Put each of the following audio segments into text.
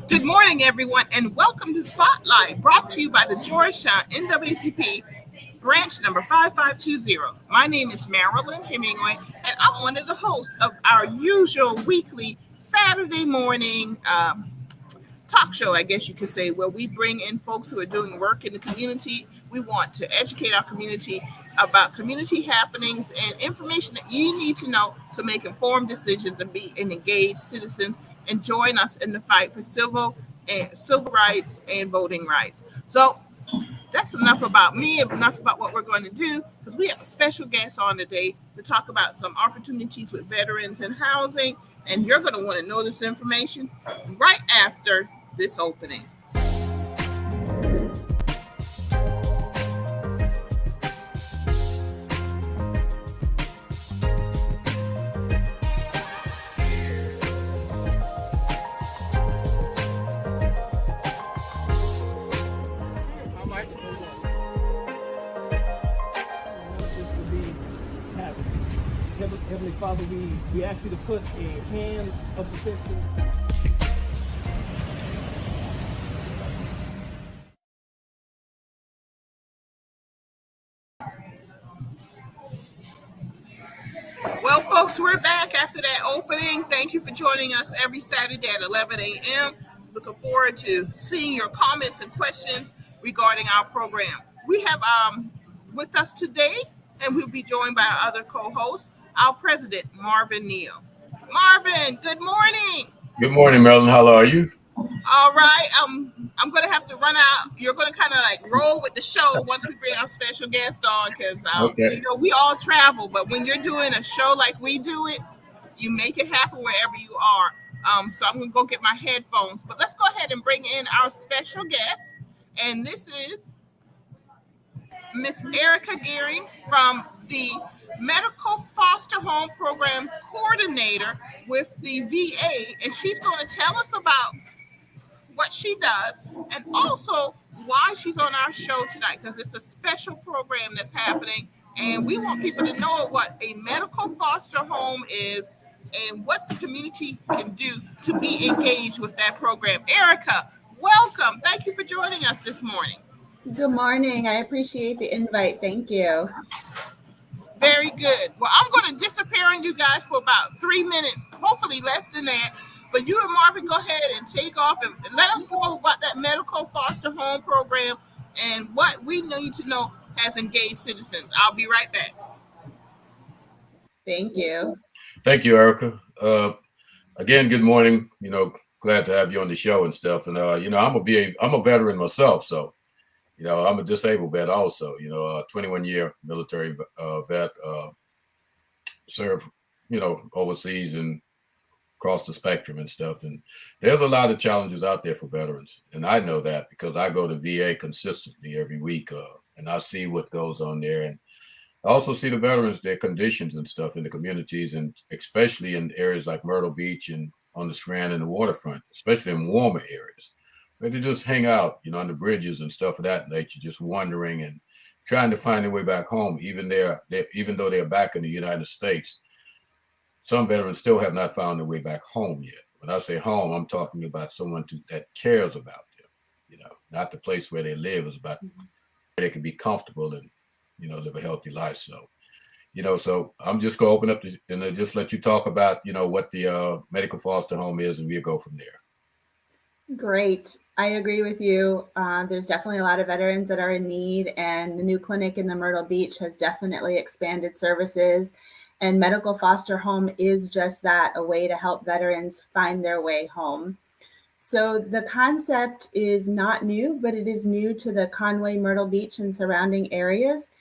Good morning, everyone, and welcome to Spotlight, brought to you by the Georgetown NAACP branch number 5520. My name is Marilyn Hemingway, and I'm one of the hosts of our usual weekly Saturday morning talk show, I guess you could say, where we bring in folks who are doing work in the community. We want to educate our community about community happenings and information that you need to know to make informed decisions and be an engaged citizens and join us in the fight for civil rights and voting rights. So that's enough about me, enough about what we're going to do, because we have a special guest on today to talk about some opportunities with veterans and housing, and you're going to want to know this information right after this opening. Heavenly Father, we ask you to put a hand of protection. Well, folks, we're back after that opening. Thank you for joining us every Saturday at 11 a.m. Looking forward to seeing your comments and questions regarding our program. We have with us today, and we'll be joined by our other co-host, our president, Marvin Neal. Marvin, good morning. Good morning, Marilyn. How are you? All right. I'm going to have to run out. You're going to kind of like roll with the show once we bring our special guest on, because we all travel, but when you're doing a show like we do it, you make it happen wherever you are. So I'm going to go get my headphones, but let's go ahead and bring in our special guest. And this is Miss Erica Gearing from the Medical Foster Home Program Coordinator with the VA, and she's going to tell us about what she does and also why she's on our show tonight, because it's a special program that's happening, and we want people to know what a medical foster home is and what the community can do to be engaged with that program. Erica, welcome. Thank you for joining us this morning. Good morning. I appreciate the invite. Thank you. Very good. Well, I'm going to disappear on you guys for about 3 minutes, hopefully less than that. But you and Marvin, go ahead and take off and let us know about that medical foster home program and what we need to know as engaged citizens. I'll be right back. Thank you. Thank you, Erica. Again, good morning. Glad to have you on the show and stuff. And I'm a veteran myself, so I'm a disabled vet also. 21-year military vet, served overseas and across the spectrum and stuff. And there's a lot of challenges out there for veterans. And I know that because I go to VA consistently every week and I see what goes on there. And I also see the veterans, their conditions and stuff in the communities, and especially in areas like Myrtle Beach and on the Strand and the waterfront, especially in warmer areas, where they just hang out, on the bridges and stuff of that nature, just wandering and trying to find their way back home, even though they're back in the United States. Some veterans still have not found their way back home yet. When I say home, I'm talking about someone that cares about them, not the place where they live. Is about where they can be comfortable and, live a healthy life. So, so I'm just going to open up and just let you talk about, what the medical foster home is, and we'll go from there. Great. I agree with you. There's definitely a lot of veterans that are in need, and the new clinic in the Myrtle Beach has definitely expanded services. And medical foster home is just that, a way to help veterans find their way home. So the concept is not new, but it is new to the Conway, Myrtle Beach, and surrounding areas.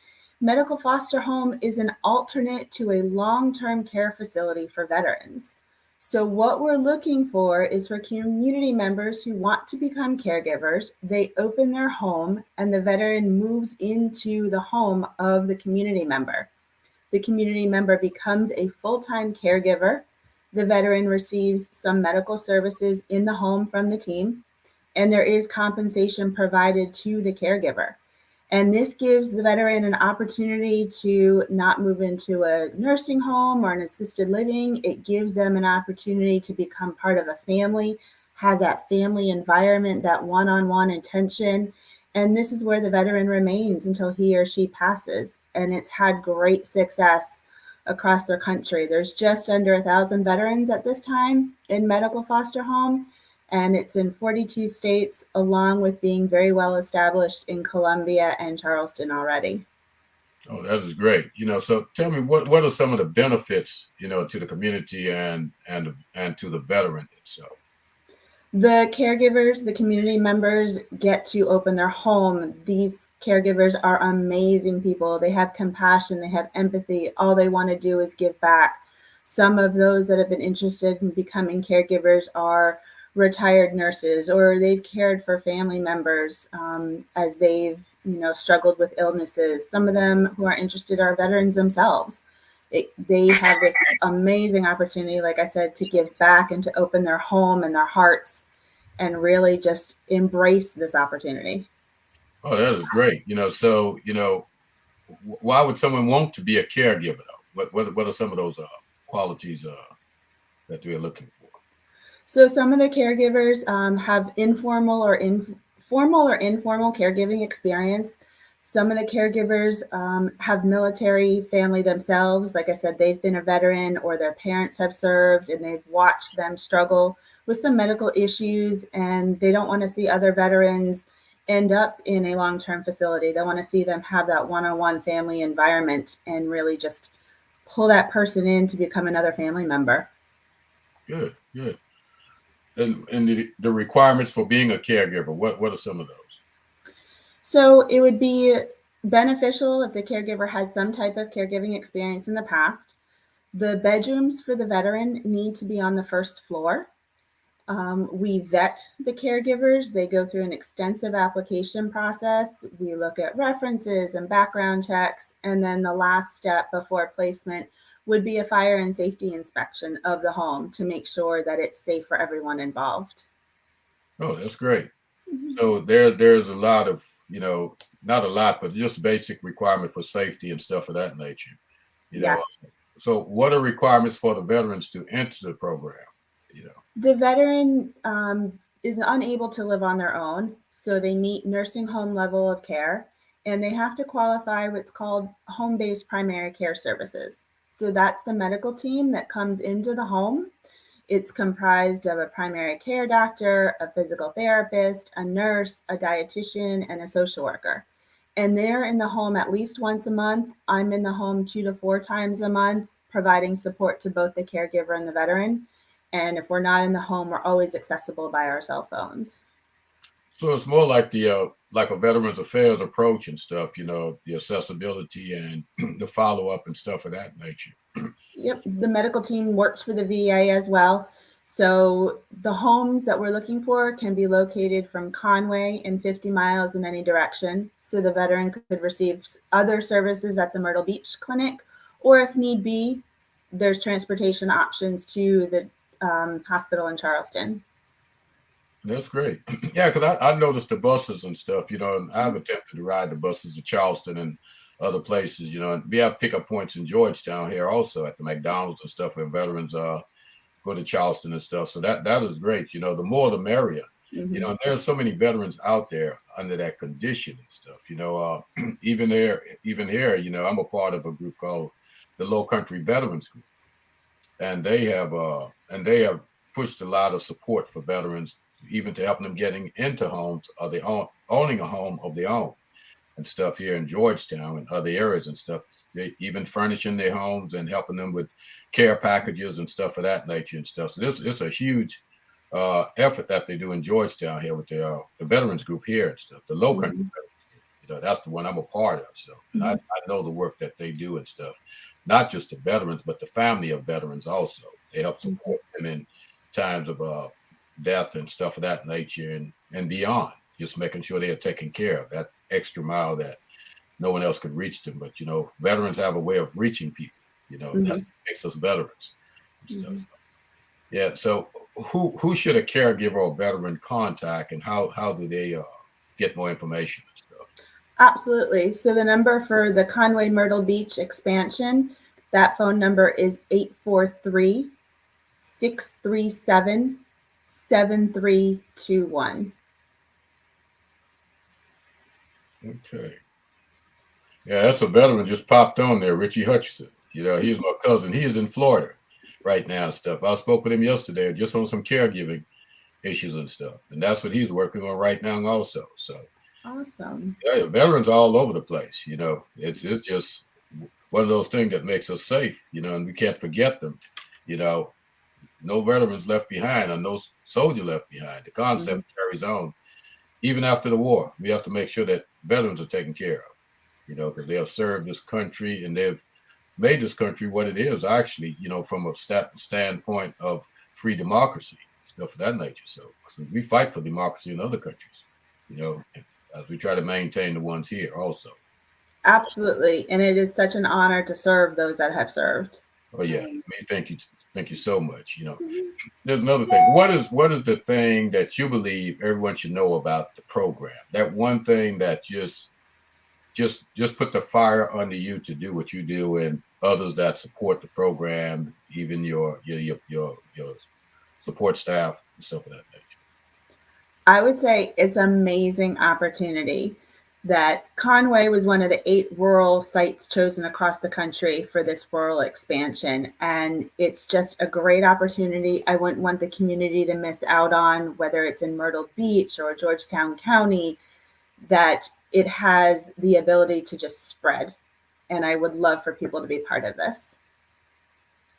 Medical foster home is an alternate to a long-term care facility for veterans. So what we're looking for is for community members who want to become caregivers. They open their home and the veteran moves into the home of the community member. The community member becomes a full-time caregiver. The veteran receives some medical services in the home from the team, and there is compensation provided to the caregiver. And this gives the veteran an opportunity to not move into a nursing home or an assisted living. It gives them an opportunity to become part of a family, have that family environment, that one-on-one attention. And this is where the veteran remains until he or she passes. And it's had great success across their country. There's just under 1,000 veterans at this time in medical foster home, and it's in 42 states, along with being very well established in Columbia and Charleston already. Oh, that is great. So tell me, what are some of the benefits, to the community and to the veteran itself? The caregivers, the community members get to open their home. These caregivers are amazing people. They have compassion, they have empathy. All they want to do is give back. Some of those that have been interested in becoming caregivers are retired nurses, or they've cared for family members as they've struggled with illnesses. Some of them who are interested are veterans themselves. They have this amazing opportunity, like I said, to give back and to open their home and their hearts and really just embrace this opportunity. Oh, that is great. So, why would someone want to be a caregiver though? What are some of those qualities that they're looking for? So some of the caregivers have formal or informal caregiving experience. Some of the caregivers have military family themselves. Like I said, they've been a veteran or their parents have served and they've watched them struggle with some medical issues, and they don't want to see other veterans end up in a long-term facility. They want to see them have that one-on-one family environment and really just pull that person in to become another family member. Good. And the requirements for being a caregiver, what are some of those? So it would be beneficial if the caregiver had some type of caregiving experience in the past. The bedrooms for the veteran need to be on the first floor. We vet the caregivers. They go through an extensive application process. We look at references and background checks. And then the last step before placement would be a fire and safety inspection of the home to make sure that it's safe for everyone involved. Oh, that's great. Mm-hmm. So there's a lot of, not a lot, but just basic requirement for safety and stuff of that nature. Yes. So what are requirements for the veterans to enter the program? The veteran is unable to live on their own, so they meet nursing home level of care, and they have to qualify what's called home-based primary care services. So that's the medical team that comes into the home. It's comprised of a primary care doctor, a physical therapist, a nurse, a dietitian, and a social worker. And they're in the home at least once a month. I'm in the home 2 to 4 times a month, providing support to both the caregiver and the veteran. And if we're not in the home, we're always accessible by our cell phones. So it's more like the like a Veterans Affairs approach and stuff, the accessibility and the follow-up and stuff of that nature. Yep, the medical team works for the VA as well. So the homes that we're looking for can be located from Conway and 50 miles in any direction. So the veteran could receive other services at the Myrtle Beach clinic, or if need be, there's transportation options to the hospital in Charleston. That's great. Yeah, because I noticed the buses and stuff, and I've attempted to ride the buses to Charleston and other places, and we have pickup points in Georgetown here also at the McDonald's and stuff where veterans go to Charleston and stuff. So that is great. The more the merrier. Mm-hmm. There's so many veterans out there under that condition and stuff. Even here, I'm a part of a group called the Low Country Veterans Group, and they have pushed a lot of support for veterans, even to helping them getting into homes or owning a home of their own and stuff here in Georgetown and other areas and stuff. They even furnishing their homes and helping them with care packages and stuff of that nature and stuff. So this a huge effort that they do in Georgetown here with the veterans group here and stuff, the Low Country Veterans Group. That's the one I'm a part of. So and I know the work that they do and stuff, not just the veterans, but the family of veterans also. They help support them in times of death and stuff of that nature and beyond, just making sure they are taken care of, that extra mile that no one else could reach them. But, veterans have a way of reaching people, that makes us veterans and stuff. Yeah. So who should a caregiver or veteran contact, and how do they get more information and stuff? Absolutely. So the number for the Conway Myrtle Beach expansion, that phone number is 843-637-6666. 7321. Okay. Yeah, that's a veteran just popped on there, Richie Hutchison. He's my cousin. He is in Florida right now and stuff. I spoke with him yesterday just on some caregiving issues and stuff. And that's what he's working on right now also. So awesome. Yeah, veterans are all over the place. It's just one of those things that makes us safe, and we can't forget them. No veterans left behind or no soldier left behind. The concept carries on. Even after the war, we have to make sure that veterans are taken care of, because they have served this country and they've made this country what it is, actually, from a standpoint of free democracy, stuff of that nature. So we fight for democracy in other countries, as we try to maintain the ones here also. Absolutely. And it is such an honor to serve those that have served. Oh, yeah. Thank you. Thank you so much. There's another thing. What is the thing that you believe everyone should know about the program? That one thing that just put the fire under you to do what you do, and others that support the program, even your support staff and stuff of that nature. I would say it's an amazing opportunity that Conway was one of the 8 rural sites chosen across the country for this rural expansion. And it's just a great opportunity. I wouldn't want the community to miss out on, whether it's in Myrtle Beach or Georgetown County, that it has the ability to just spread. And I would love for people to be part of this.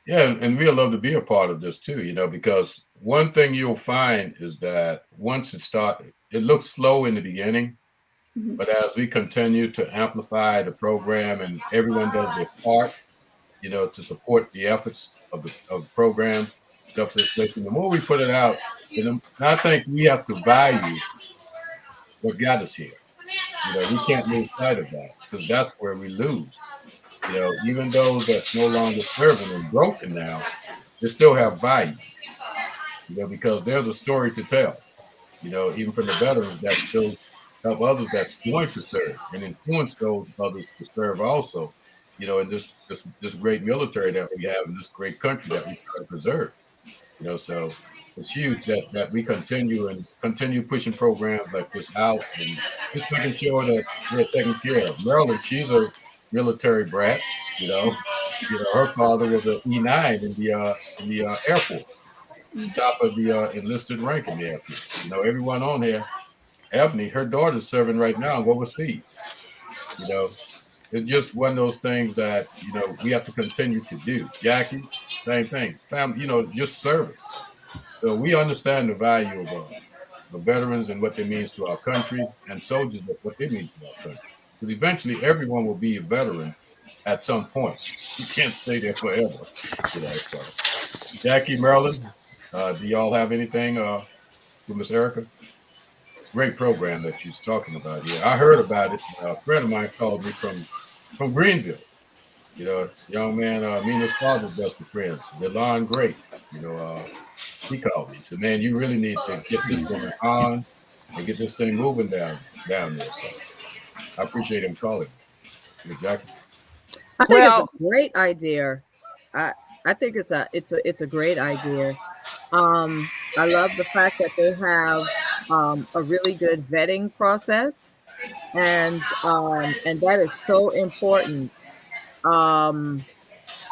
Yeah, and we'd love to be a part of this too, because one thing you'll find is that once it starts, it looks slow in the beginning, but as we continue to amplify the program and everyone does their part, to support the efforts of the program, stuff that's making, the more we put it out, and I think we have to value what got us here. We can't lose sight of that, because that's where we lose. Even those that's no longer serving and broken now, they still have value, because there's a story to tell, even from the veterans that still help others that's going to serve and influence those others to serve also, in this great military that we have in this great country that we try to preserve, so it's huge that we continue pushing programs like this out and just making sure that they're taken care of. Marilyn, she's a military brat, her father was an E9 in the Air Force, top of the enlisted rank in the Air Force. Everyone on here, Ebony, her daughter's serving right now overseas. It's just one of those things that we have to continue to do. Jackie, same thing. Family, just serving. So we understand the value of veterans and what they mean to our country, and soldiers what they mean to our country. Because eventually everyone will be a veteran at some point. You can't stay there forever. So Jackie, Marilyn, do y'all have anything for Miss Erica? Great program that she's talking about here. I heard about it. A friend of mine called me from Greenville. Young man, me and his father best of friends. Delon Great. He called me. He said, "Man, you really need to get this woman on and get this thing moving down there." So I appreciate him calling me. Jackie? I think it's a great idea. I think it's a great idea. I love the fact that they have a really good vetting process, and that is so important. And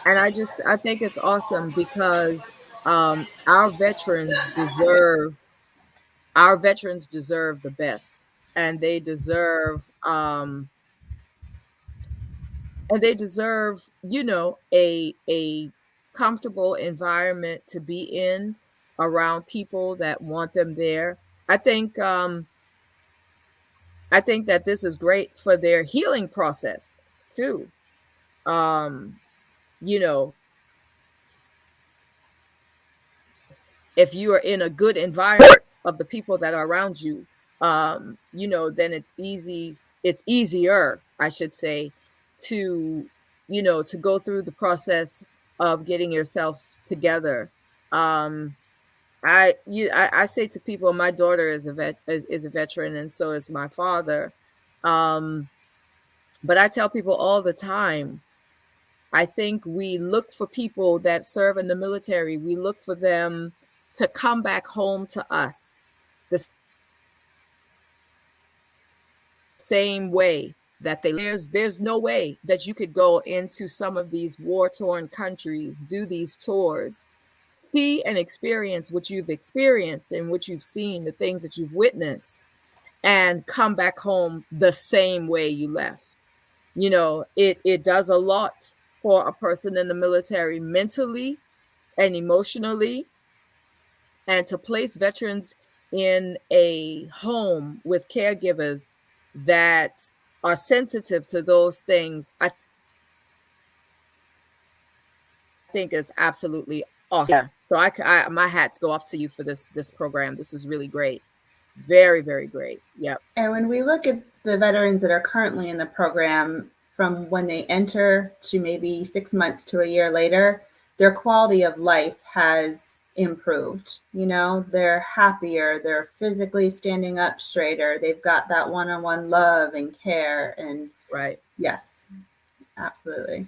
I think it's awesome because our veterans deserve the best, and they deserve a comfortable environment to be in around people that want them there. I think that this is great for their healing process too. If you are in a good environment of the people that are around you, then it's easier, I should say, to go through the process of getting yourself together. I say to people, my daughter is a veteran, and so is my father. But I tell people all the time, I think we look for people that serve in the military. We look for them to come back home to us the same way that there's no way that you could go into some of these war-torn countries, do these tours, see and experience what you've experienced and what you've seen, the things that you've witnessed, and come back home the same way you left. You know, it does a lot for a person in the military mentally and emotionally, and to place veterans in a home with caregivers that are sensitive to those things, I think is absolutely awesome. Yeah. So I my hats go off to you for this program. This is really great. Very, very great. Yep. And when we look at the veterans that are currently in the program, from when they enter to maybe 6 months to a year later, their quality of life has improved. You know, they're happier, they're physically standing up straighter, they've got that one-on-one love and care. And right. Yes, absolutely.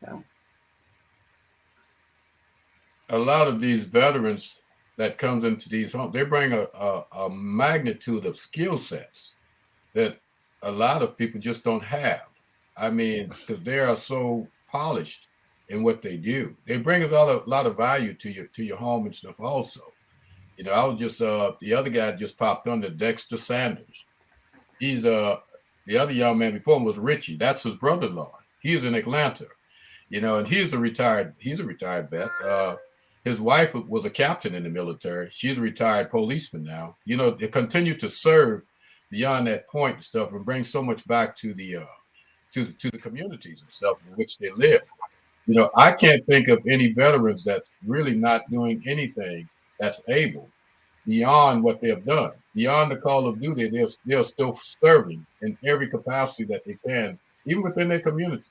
So a lot of these veterans that comes into these homes, they bring a magnitude of skill sets that a lot of people just don't have. I mean, because they are so polished in what they do. They bring us a lot of value to your home and stuff also. You know, I was just, the other guy just popped on, the Dexter Sanders. He's, the other young man before him was Richie. That's his brother-in-law. He's in Atlanta, you know, and he's a retired vet. His wife was a captain in the military. She's a retired policeman now. You know, they continue to serve beyond that point and stuff, and bring so much back to the communities and stuff in which they live. You know, I can't think of any veterans that's really not doing anything that's able beyond what they have done. Beyond the call of duty, they're still serving in every capacity that they can, even within their community.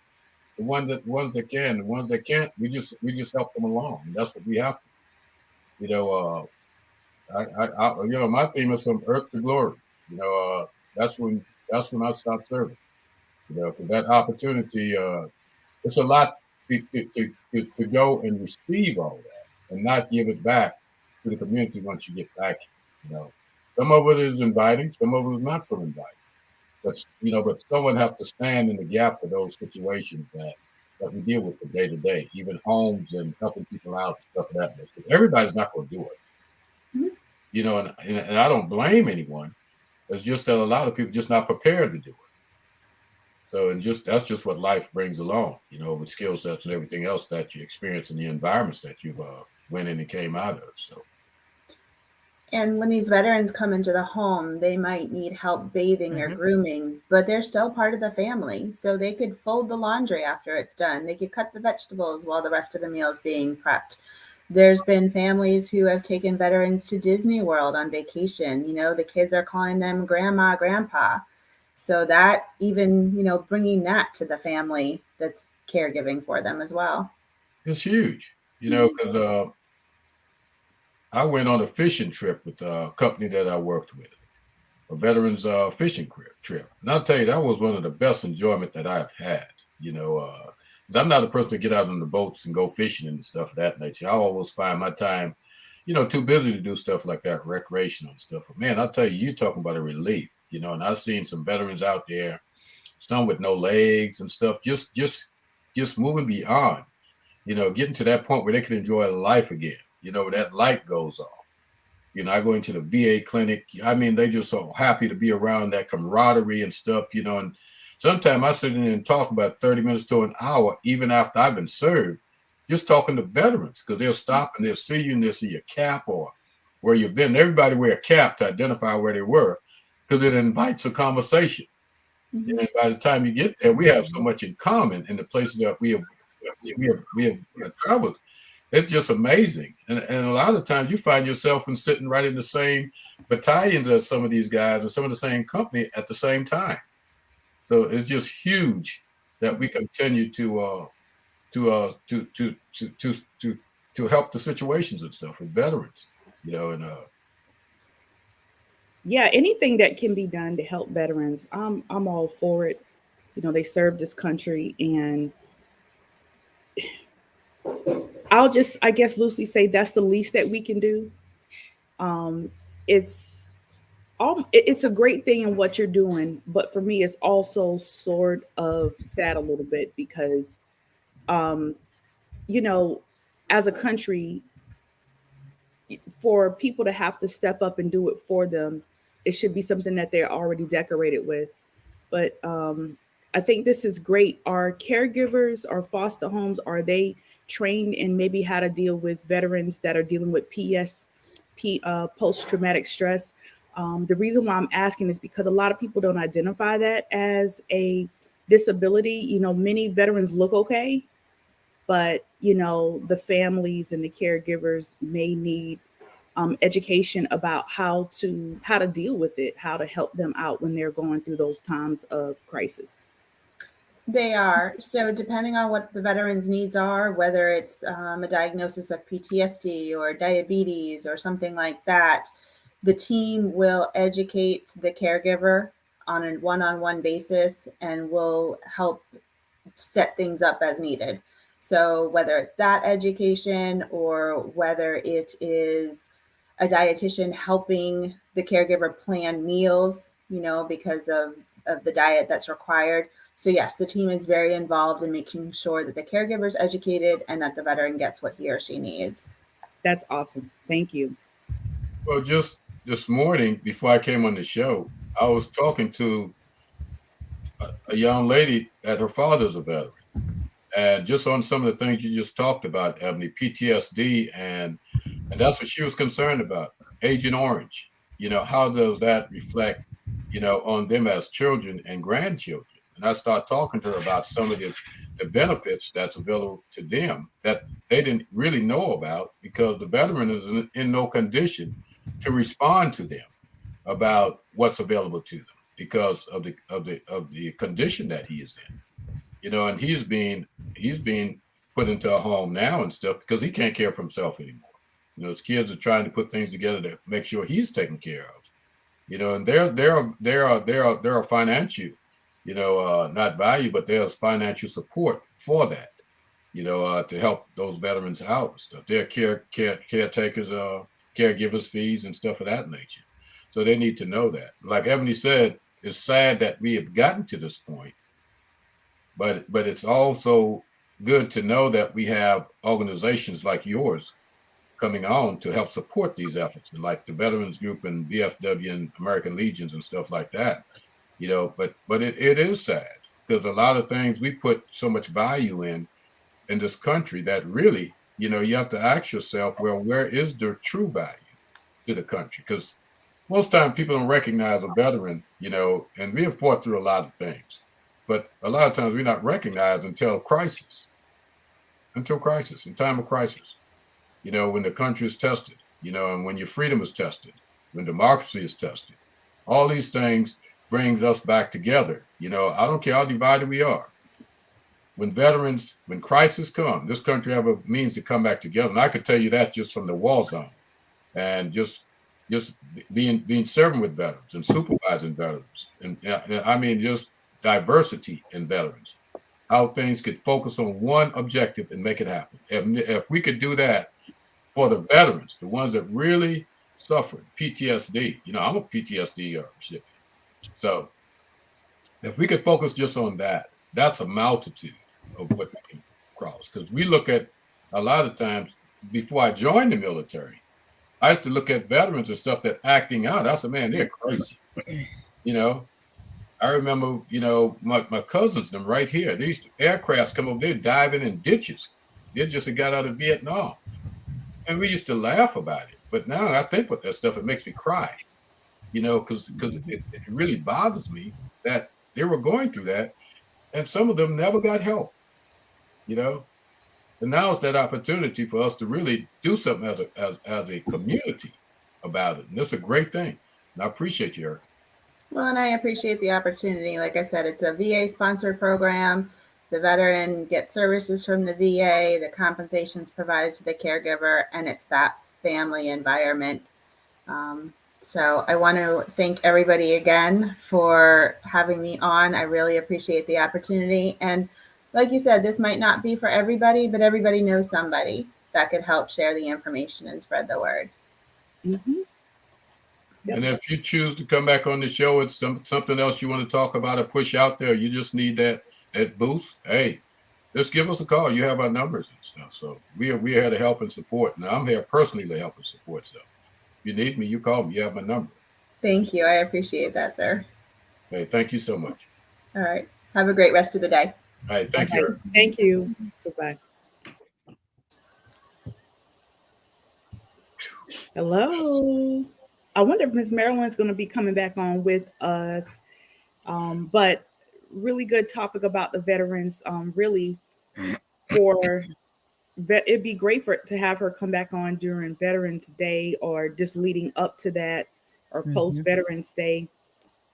The ones that can, the ones that can't, we just help them along, and that's what we have to. You know, you know, my theme is from earth to glory. You know, that's when I start serving. You know, for that opportunity, it's a lot to go and receive all that and not give it back to the community once you get back. You know, some of it is inviting, some of it is not so inviting. But you know, but someone has to stand in the gap for those situations that we deal with from day to day, even homes and helping people out, stuff of that nature. Everybody's not going to do it. Mm-hmm. You know, and I don't blame anyone. It's just that a lot of people just not prepared to do it. So, and that's just what life brings along, you know, with skill sets and everything else that you experience in the environments that you've went in and came out of. So. And when these veterans come into the home, they might need help bathing or grooming, but they're still part of the family. So they could fold the laundry after it's done. They could cut the vegetables while the rest of the meal is being prepped. There's been families who have taken veterans to Disney World on vacation. You know, the kids are calling them grandma, grandpa. So that even, you know, bringing that to the family that's caregiving for them as well. It's huge, you know, because I went on a fishing trip with a company that I worked with, a veterans fishing trip. And I'll tell you, that was one of the best enjoyment that I've had. You know, I'm not a person to get out on the boats and go fishing and stuff of that nature. I always find my time, you know, too busy to do stuff like that, recreational and stuff. But man, I'll tell you, you're talking about a relief, you know, and I've seen some veterans out there, some with no legs and stuff, just moving beyond, you know, getting to that point where they can enjoy life again. You know, that light goes off. You know, I go into the VA clinic. I mean, they just so happy to be around that camaraderie and stuff, you know. And sometimes I sit in and talk about 30 minutes to an hour, even after I've been served, just talking to veterans, because they'll stop and they'll see you and they'll see your cap or where you've been. Everybody wear a cap to identify where they were, because it invites a conversation. Mm-hmm. And by the time you get there, we have so much in common in the places that we have traveled. It's just amazing. And a lot of times you find yourself sitting right in the same battalions as some of these guys or some of the same company at the same time. So it's just huge that we continue to help the situations and stuff with veterans, you know, and yeah, anything that can be done to help veterans, I'm all for it. You know, they serve this country, and I'll just, I guess, loosely say that's the least that we can do. It's it's a great thing in what you're doing, but for me, it's also sort of sad a little bit because, um, you know, as a country, for people to have to step up and do it for them, it should be something that they're already decorated with. But I think this is great. Are caregivers or foster homes, are they trained in maybe how to deal with veterans that are dealing with post-traumatic stress? The reason why I'm asking is because a lot of people don't identify that as a disability. You know, many veterans look okay, but you know, the families and the caregivers may need education about how to deal with it, how to help them out when they're going through those times of crisis. They are. So depending on what the veteran's needs are, whether it's a diagnosis of PTSD or diabetes or something like that, the team will educate the caregiver on a one-on-one basis and will help set things up as needed. So whether it's that education or whether it is a dietitian helping the caregiver plan meals, you know, because of the diet that's required. So yes, the team is very involved in making sure that the caregiver is educated and that the veteran gets what he or she needs. That's awesome. Thank you. Well, just this morning before I came on the show, I was talking to a young lady that her father's a veteran. And just on some of the things you just talked about, Ebony, PTSD, and that's what she was concerned about. Agent Orange, you know, how does that reflect, you know, on them as children and grandchildren? And I start talking to her about some of the benefits that's available to them that they didn't really know about because the veteran is in no condition to respond to them about what's available to them because of the condition that he is in. You know, and he's being put into a home now and stuff because he can't care for himself anymore. You know, his kids are trying to put things together to make sure he's taken care of. You know, and there are financial, you know, not value, but there's financial support for that. You know, to help those veterans out and stuff. There are caretakers, caregivers fees and stuff of that nature. So they need to know that. Like Ebony said, it's sad that we have gotten to this point. But it's also good to know that we have organizations like yours coming on to help support these efforts, like the Veterans Group and VFW and American Legions and stuff like that. You know, but it is sad because a lot of things we put so much value in this country that really, you know, you have to ask yourself, well, where is the true value to the country? Because most time people don't recognize a veteran, you know, and we have fought through a lot of things. But a lot of times we're not recognized until crisis, in time of crisis, you know, when the country is tested, you know, and when your freedom is tested, when democracy is tested, all these things brings us back together. You know, I don't care how divided we are. When crisis come, this country have a means to come back together. And I could tell you that just from the war zone and just being serving with veterans and supervising veterans. And I mean, just diversity in veterans, how things could focus on one objective and make it happen. If we could do that for the veterans, the ones that really suffered PTSD, you know, I'm a PTSD recipient. So if we could focus just on that, that's a multitude of what we can cross. Because we look at a lot of times before I joined the military, I used to look at veterans and stuff that acting out. I said, man, they're crazy, you know. I remember, you know, my cousins, them right here, these aircrafts come over there diving in ditches. They just got out of Vietnam. And we used to laugh about it. But now I think about that stuff, it makes me cry, you know, because it really bothers me that they were going through that. And some of them never got help, you know. And now it's that opportunity for us to really do something as a community about it. And that's a great thing. And I appreciate you, Eric. Well, and I appreciate the opportunity. Like I said, it's a VA-sponsored program. The veteran gets services from the VA, the compensation is provided to the caregiver, and it's that family environment. So I want to thank everybody again for having me on. I really appreciate the opportunity. And like you said, this might not be for everybody, but everybody knows somebody that could help share the information and spread the word. Mm-hmm. Yep. And if you choose to come back on the show, it's something else you want to talk about or push out there, you just need that boost. Hey, just give us a call. You have our numbers and stuff. So we're here to help and support. Now I'm here personally to help and support. So if you need me, you call me. You have my number. Thank you. I appreciate that, sir. Hey, thank you so much. All right. Have a great rest of the day. All right. Thank you. Thank you. Goodbye. Hello. I wonder if Ms. Marilyn's going to be coming back on with us. But really good topic about the veterans. Really, it'd be great to have her come back on during Veterans Day or just leading up to that or post Veterans Day.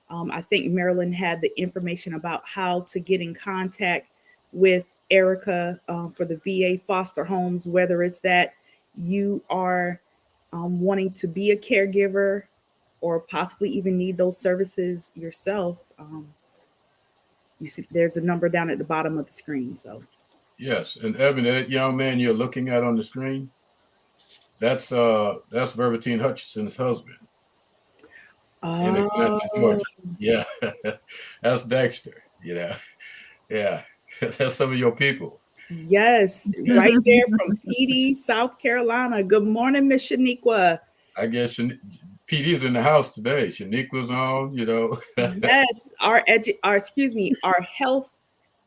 I think Marilyn had the information about how to get in contact with Erica for the VA foster homes, whether it's that you are wanting to be a caregiver or possibly even need those services yourself. You see, there's a number down at the bottom of the screen. So, yes, and Evan, that young man you're looking at on the screen, that's Richie Hutchison's husband in Atlanta, Georgia. Yeah, that's Dexter. You know, yeah, that's some of your people. Yes, right there from PD, South Carolina. Good morning, Miss Shaniqua. I guess PD's in the house today. Shaniqua's on, you know. Yes, our health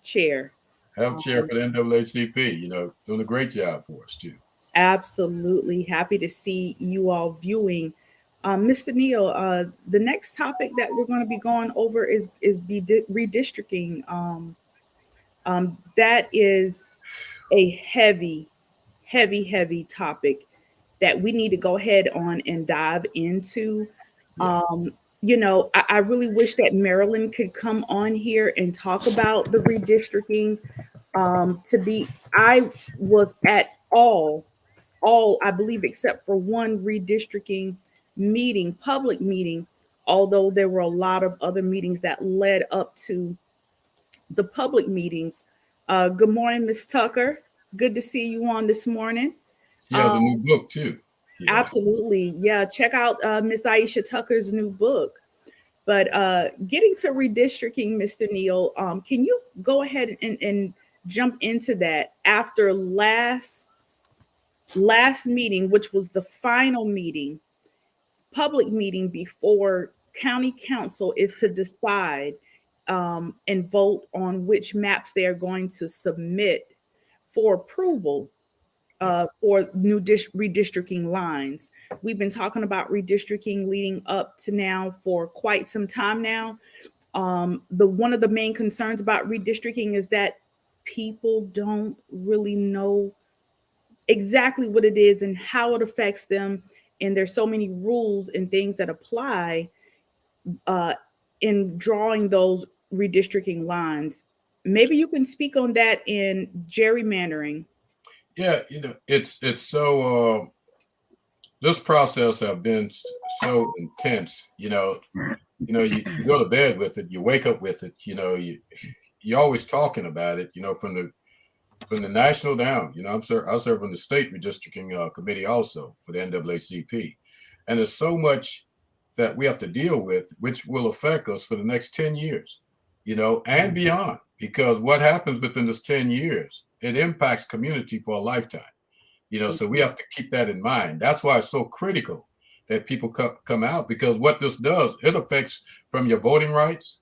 chair. Health chair for the NAACP, you know, doing a great job for us too. Absolutely happy to see you all viewing. Mr. Neal, the next topic that we're going to be going over is redistricting. That is a heavy topic that we need to go ahead on and dive into. Yeah. You know, I really wish that Marilyn could come on here and talk about the redistricting. I was at all, I believe, except for one redistricting meeting, public meeting, although there were a lot of other meetings that led up to the public meetings. Good morning, Ms. Tucker. Good to see you on this morning. She has a new book too. Yeah. Absolutely. Yeah. Check out Ms. Aisha Tucker's new book. But getting to redistricting, Mr. Neal, can you go ahead and jump into that after last meeting, which was the final meeting, public meeting before county council is to decide and vote on which maps they are going to submit for approval for new redistricting lines. We've been talking about redistricting leading up to now for quite some time now. One of the main concerns about redistricting is that people don't really know exactly what it is and how it affects them. And there's so many rules and things that apply in drawing those redistricting lines. Maybe you can speak on that in gerrymandering. Yeah, you know, it's so this process have been so intense. You know, you go to bed with it, you wake up with it. You know, you're always talking about it. You know, from the national down. You know, I serve on the state redistricting committee also for the NAACP, and there's so much that we have to deal with, which will affect us for the next 10 years. You know, and beyond, because what happens within this 10 years, it impacts community for a lifetime. You know, so we have to keep that in mind. That's why it's so critical that people come out, because what this does, it affects from your voting rights.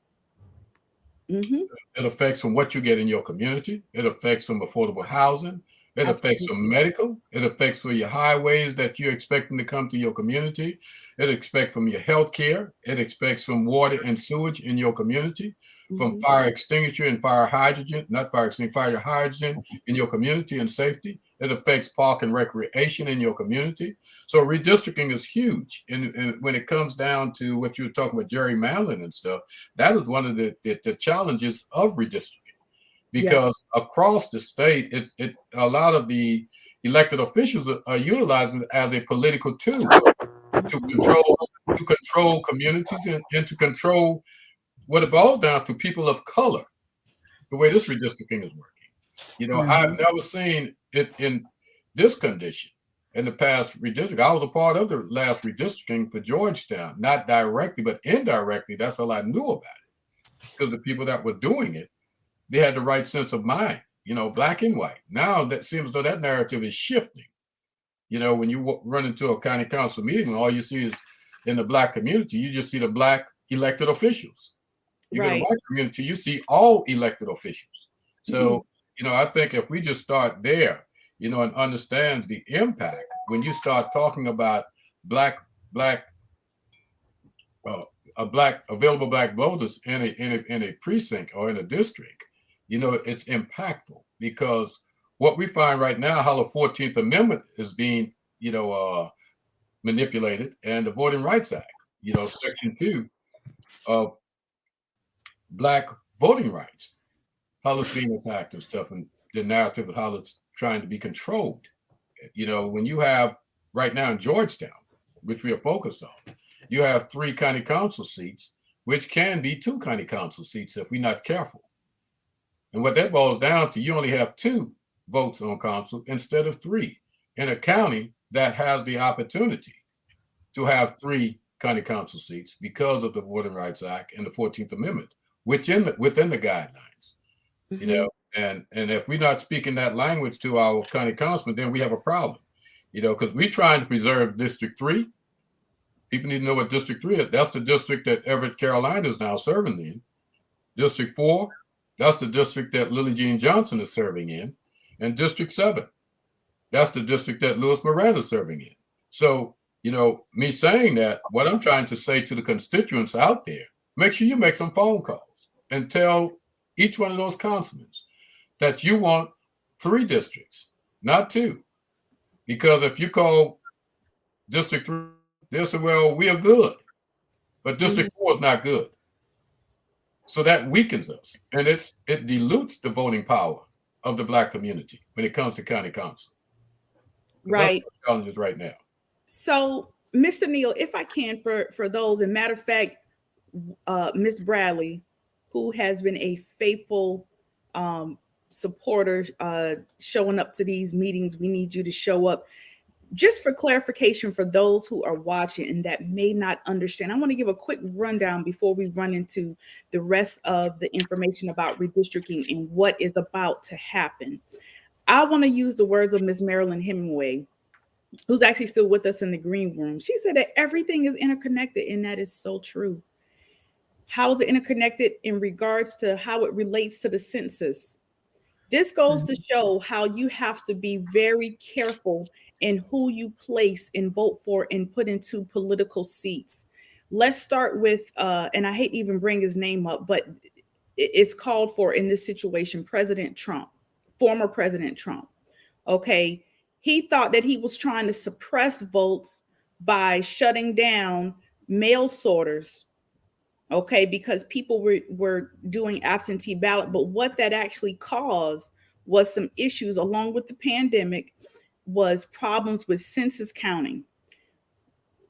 It affects from what you get in your community. It affects from affordable housing. It affects from medical. It affects for your highways that you're expecting to come to your community. It affects from your health care. It affects from water and sewage in your community, from fire extinguisher and fire hydrogen in your community and safety. It affects park and recreation in your community. So redistricting is huge. And when it comes down to what you were talking about, gerrymandering and stuff, that is one of the challenges of redistricting. Because across the state, a lot of the elected officials are utilizing it as a political tool to control communities and to control what it boils down to, people of color. The way this redistricting is working, you know, I've never seen it in this condition in the past redistricting. I was a part of the last redistricting for Georgetown, not directly, but indirectly. That's all I knew about it, because the people that were doing it, they had the right sense of mind, black and white. Now that seems though that narrative is shifting. When you run into a county council meeting, all you see is in the black community, you just see the black elected officials. You go to the white community, you see all elected officials. So, I think if we just start there, and understands the impact when you start talking about available black voters in a precinct or in a district, it's impactful, because what we find right now, how the 14th Amendment is being, manipulated, and the Voting Rights Act, Section 2 of black voting rights, how it's being attacked and stuff, and the narrative of how it's trying to be controlled. When you have right now in Georgetown, which we are focused on, you have 3 county council seats, which can be 2 county council seats if we're not careful. And what that boils down to, you only have 2 votes on council instead of 3 in a county that has the opportunity to have 3 county council seats because of the Voting Rights Act and the 14th Amendment, within the guidelines. And if we're not speaking that language to our county councilman, then we have a problem, because we're trying to preserve District 3. People need to know what District 3 is. That's the district that Everett Carolina is now serving in. District 4, that's the district that Lily Jean Johnson is serving in. And District 7, that's the district that Louis Miranda is serving in. So, me saying that, what I'm trying to say to the constituents out there, make sure you make some phone calls and tell each one of those councilmen that you want 3 districts, not 2. Because if you call District 3, they'll say, well, we are good, but District 4 is not good. So that weakens us, and it dilutes the voting power of the black community when it comes to county council. Right. That's the challenges right now. So, Mr. Neal, if I can, for those, and matter of fact, Ms. Bradley, who has been a faithful supporter, showing up to these meetings, we need you to show up. Just for clarification for those who are watching and that may not understand, I want to give a quick rundown before we run into the rest of the information about redistricting and what is about to happen. I want to use the words of Ms. Marilyn Hemingway, who's actually still with us in the green room. She said that everything is interconnected, and that is so true. How is it interconnected in regards to how it relates to the census? This goes to show how you have to be very careful in who you place and vote for and put into political seats. Let's start with, and I hate to even bring his name up, but it's called for in this situation, President Trump, former President Trump. Okay. He thought that he was trying to suppress votes by shutting down mail sorters. Okay, because people were doing absentee ballot, but what that actually caused was some issues along with the pandemic, was problems with census counting.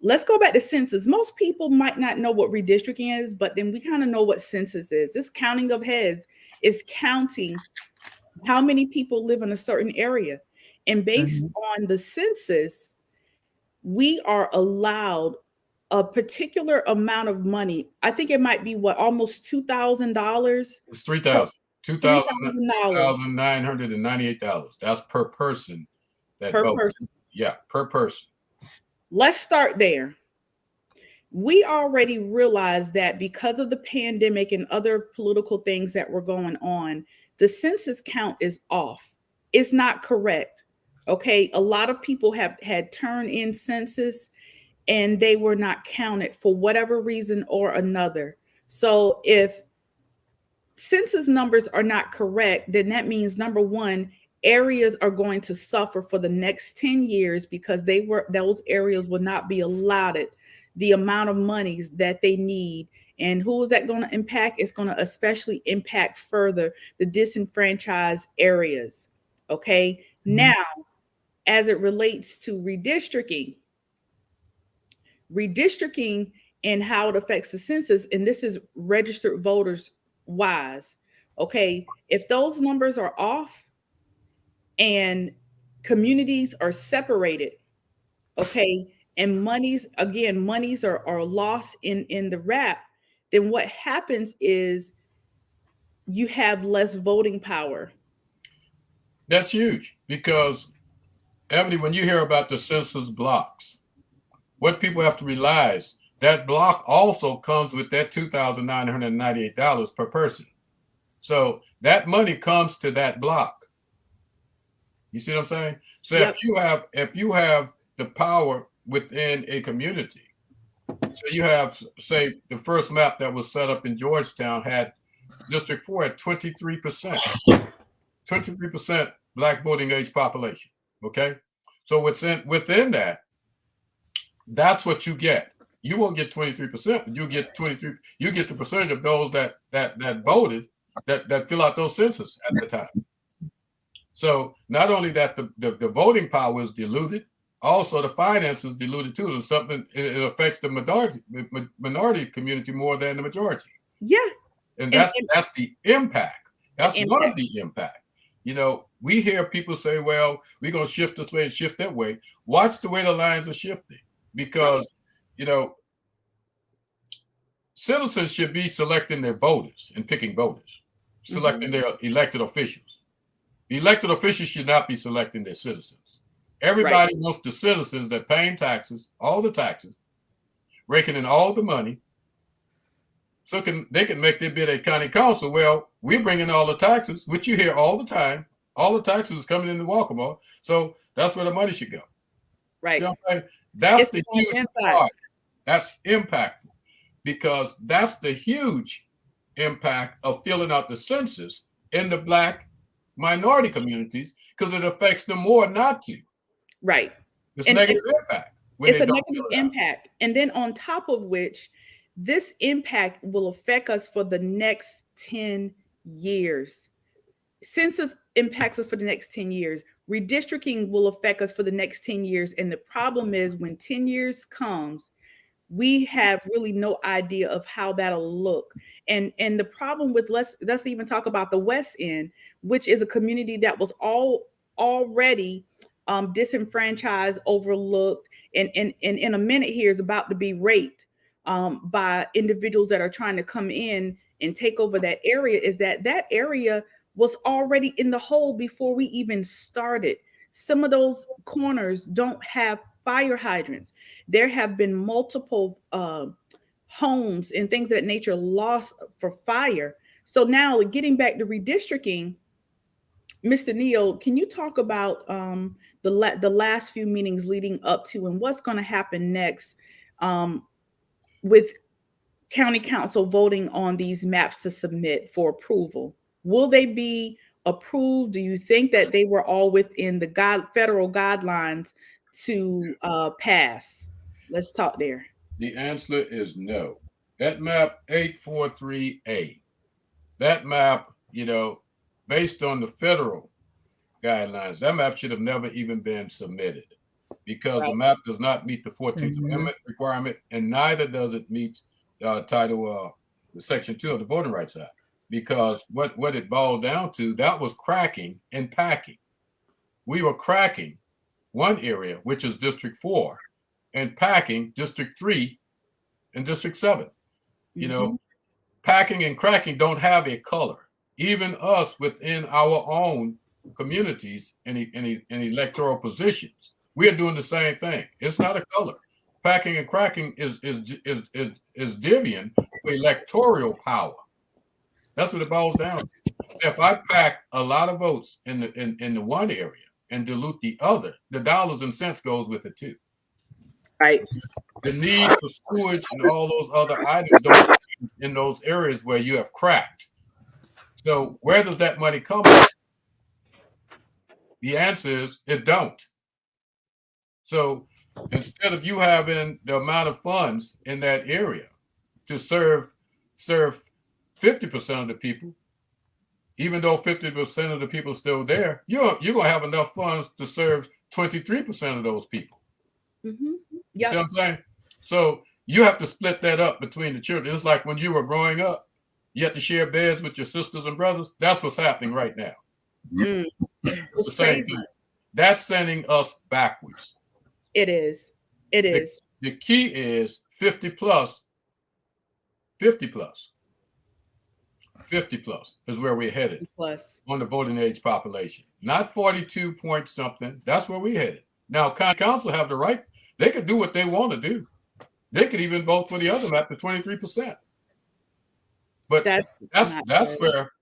Let's go back to census. Most people might not know what redistricting is, but then we kind of know what census is. This counting of heads is counting how many people live in a certain area. And based on the census, we are allowed a particular amount of money. I think it might be almost $2,000. It's $2,998. That's per person. Per person. Yeah, per person. Let's start there. We already realized that because of the pandemic and other political things that were going on, the census count is off. It's not correct. Okay. A lot of people had turned in census and they were not counted for whatever reason or another. So if census numbers are not correct, then that means, number one, areas are going to suffer for the next 10 years because those areas will not be allotted the amount of monies that they need. And who is that going to impact? It's going to especially impact further the disenfranchised areas. Okay. Now, as it relates to redistricting and how it affects the census, and this is registered voters wise. Okay. If those numbers are off and communities are separated, okay, and monies are lost in the wrap, then what happens is you have less voting power. That's huge because, Ebony, when you hear about the census blocks, what people have to realize, that block also comes with that $2,998 per person. So that money comes to that block. You see what I'm saying? So Yep. if you have the power within a community, so you have, say, the first map that was set up in Georgetown had District 4 at 23%. 23% Black voting age population. Okay, so within that, that's what you get. You won't get 23%, but you get 23. You get the percentage of those that voted that fill out those census at the time. So not only that, the voting power is diluted, also the finances diluted too. It's something, it affects the minority community more than the majority. Yeah, and that's the impact. That's one of the impact. You know, we hear people say, well, we're going to shift this way and shift that way. Watch the way the lines are shifting, because, you know, citizens should be selecting their voters and picking voters, selecting their elected officials. The elected officials should not be selecting their citizens. Everybody wants the citizens that paying taxes, all the taxes, raking in all the money, so they can make their bid at county council. Well, we're bringing all the taxes, which you hear all the time. All the taxes is coming into Walkable, so that's where the money should go. Right. See what I'm saying? That's the huge part. That's impactful, because that's the huge impact of filling out the census in the Black minority communities, because it affects them more not to. Right. It's negative impact. It's a negative impact. And then on top of which, this impact will affect us for the next 10 years. Census impacts us for the next 10 years. Redistricting will affect us for the next 10 years. And the problem is, when 10 years comes, we have really no idea of how that'll look. And the problem with, let's even talk about the West End, which is a community that was already disenfranchised, overlooked, and in a minute here is about to be raped by individuals that are trying to come in and take over that area. Is that area was already in the hole before we even started. Some of those corners don't have fire hydrants. There have been multiple homes and things of that nature lost for fire. So now, getting back to redistricting, Mr. Neal, can you talk about the last few meetings leading up to, and what's going to happen next with county council voting on these maps to submit for approval? Will they be approved? Do you think that they were all within the federal guidelines to pass? Let's talk there. The answer is no. That map 843A, that map, you know, based on the federal guidelines, that map should have never even been submitted, because the map does not meet the 14th Amendment requirement, and neither does it meet Section 2 of the Voting Rights Act. Because what it boiled down to, that was cracking and packing. We were cracking one area, which is District 4, and packing District 3 and District 7. You know, packing and cracking don't have a color. Even us within our own communities and electoral positions, we are doing the same thing. It's not a color. Packing and cracking is Divian for electoral power. That's what it boils down to. If I pack a lot of votes in the one area and dilute the other, the dollars and cents goes with it too. Right. The need for sewage and all those other items don't in those areas where you have cracked. So where does that money come from? The answer is it don't. So instead of you having the amount of funds in that area to serve 50% of the people, even though 50% of the people are still there, you're going to have enough funds to serve 23% of those people. You see what I'm saying? So you have to split that up between the children. It's like when you were growing up, you had to share beds with your sisters and brothers. That's what's happening right now. It's the same thing. that's sending us backwards. It is. It is. The key is 50 plus. 50 plus. 50 plus is where we're headed on the voting age population. Not 42 point something. That's where we headed. Now, council have the right. They could do what they want to do. They could even vote for the other map to 23%. But that's where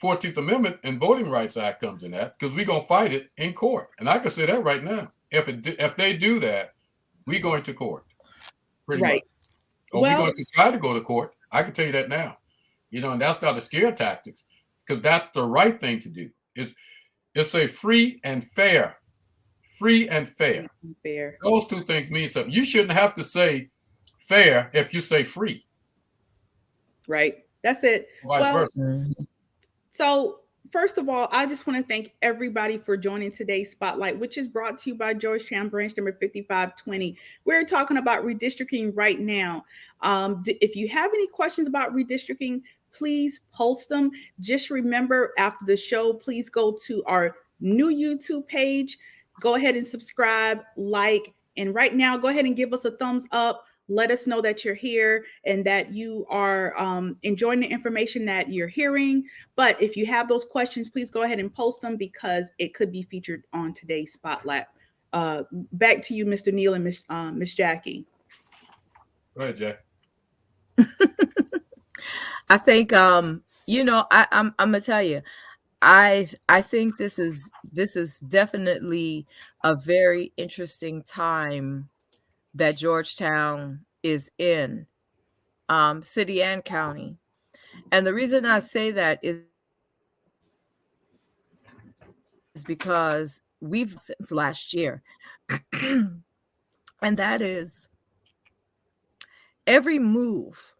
14th Amendment and Voting Rights Act comes in at, because we're going to fight it in court. And I can say that right now. If they do that, we're going to court. Pretty much. Or we're going to try to go to court. I can tell you that now. And that's not a scare tactics, because that's the right thing to do. It's a free and fair. Free and fair. Fair. Those two things mean something. You shouldn't have to say fair if you say free. Right. That's it. Vice versa. So first of all, I just want to thank everybody for joining today's Spotlight, which is brought to you by Georgetown branch number 5520. We're talking about redistricting right now. If you have any questions about redistricting, please post them. Just remember, after the show, please go to our new YouTube page. Go ahead and subscribe, like, and right now, go ahead and give us a thumbs up. Let us know that you're here and that you are enjoying the information that you're hearing. But if you have those questions, please go ahead and post them, because it could be featured on today's Spotlight. Back to you, Mr. Neal and Miss Jackie. Go ahead, Jack. I think I'm gonna tell you, I think this is definitely a very interesting time that Georgetown is in, city and county. And the reason I say that is because we've since last year, and that is every move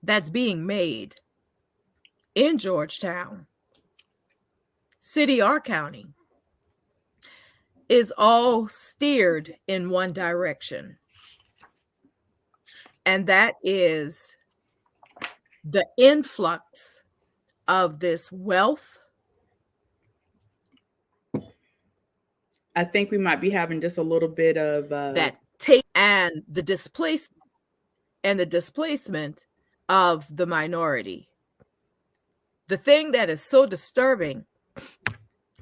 that's being made in Georgetown, city or county, is all steered in one direction. And that is the influx of this wealth. I think we might be having just a little bit of that and the displacement of the minority. The thing that is so disturbing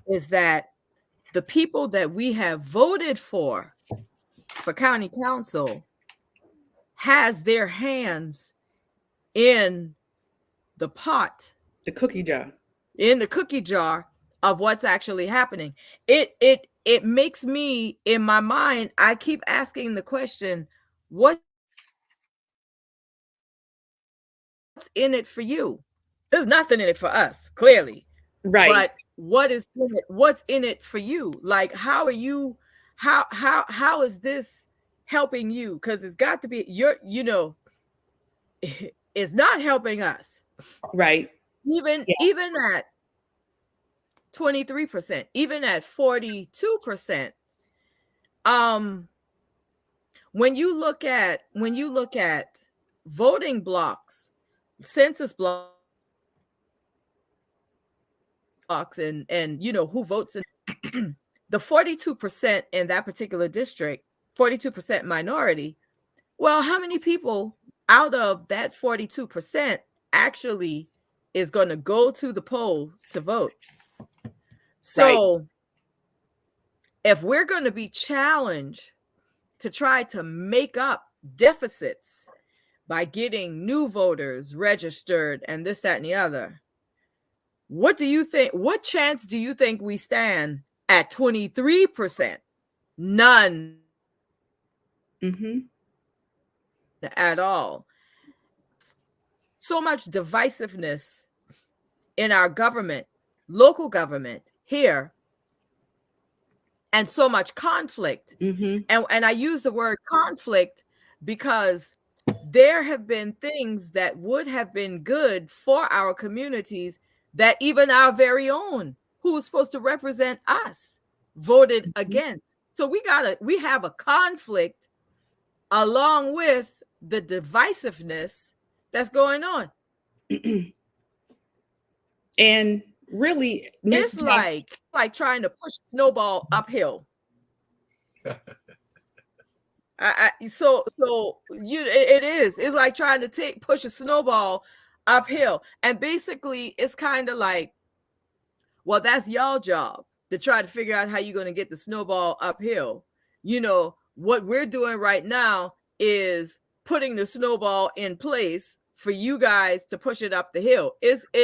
is that the people that we have voted for county council has their hands in the pot, the cookie jar of what's actually happening. It makes me, in my mind, I keep asking the question, what's in it for you? There's nothing in it for us, clearly. Right. But what's in it for you? Like, how are you, how is this helping you? Because it's got to be, it's not helping us. Right. Even at 23%, even at 42%. When you look at voting blocks, census blocks, and who votes in the 42% in that particular district, 42% minority. Well, how many people out of that 42% actually is going to go to the polls to vote? So if we're going to be challenged to try to make up deficits by getting new voters registered and this, that, and the other, what do you think? What chance do you think we stand at 23%? None. At all. So much divisiveness in our government, local government here, and so much conflict. And I use the word conflict because there have been things that would have been good for our communities that even our very own, who was supposed to represent us, voted against. So we have a conflict along with the divisiveness that's going on. And really, it's like trying to push snowball uphill. It is. It's like trying to push a snowball uphill, and basically, it's kind of like, well, that's y'all job to try to figure out how you're going to get the snowball uphill. You know, what we're doing right now is putting the snowball in place for you guys to push it up the hill.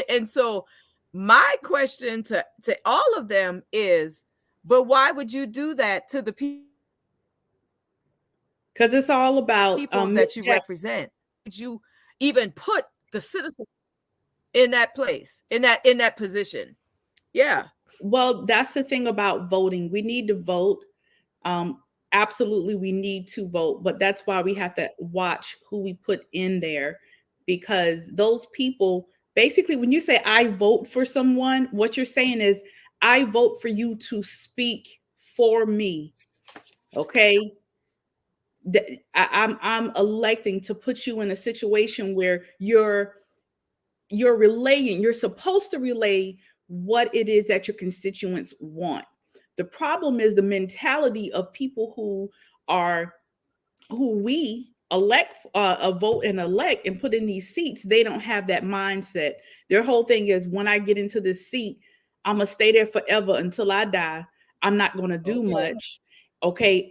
And so my question to all of them is, but why would you do that to the people? Because it's all about people that you represent. Would you even put the citizen in that place, in that position? Yeah. Well, that's the thing about voting. We need to vote. Absolutely, we need to vote, but that's why we have to watch who we put in there, because those people, basically, when you say I vote for someone, what you're saying is I vote for you to speak for me. Okay. I'm electing to put you in a situation where you're relaying, you're supposed to relay what it is that your constituents want. The problem is the mentality of people who we elect, vote and elect and put in these seats. They don't have that mindset. Their whole thing is, when I get into this seat, I'm gonna stay there forever until I die. I'm not gonna do much. Okay.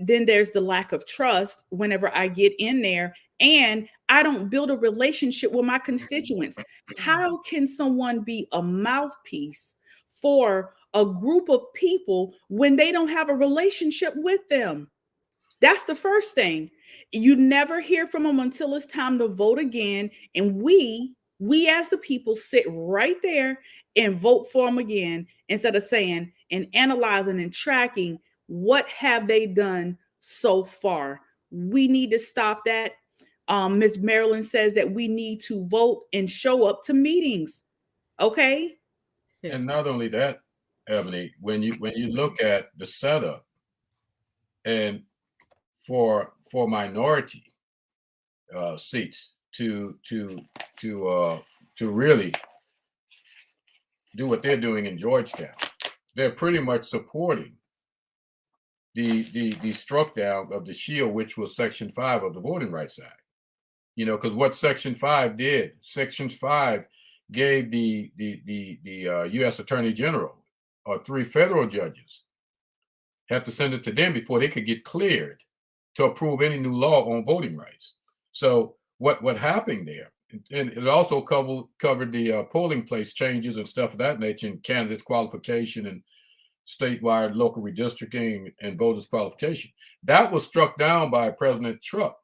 Then there's the lack of trust whenever I get in there, and I don't build a relationship with my constituents. How can someone be a mouthpiece for a group of people when they don't have a relationship with them? That's the first thing. You never hear from them until it's time to vote again. And we as the people sit right there and vote for them again, instead of saying and analyzing and tracking what have they done so far. We need to stop that. Ms. Marilyn says that we need to vote and show up to meetings. Okay. And not only that, Ebony, when you look at the setup, and for minority seats to really do what they're doing in Georgetown, they're pretty much supporting the struck down of the shield, which was Section 5 of the Voting Rights Act. You know, because what Section 5 did, Section 5 gave the U.S. Attorney General or 3 federal judges had to send it to them before they could get cleared to approve any new law on voting rights. So what happened there, and it also covered the polling place changes and stuff of that nature, and candidates qualification and statewide local redistricting and voters qualification. That was struck down by President Trump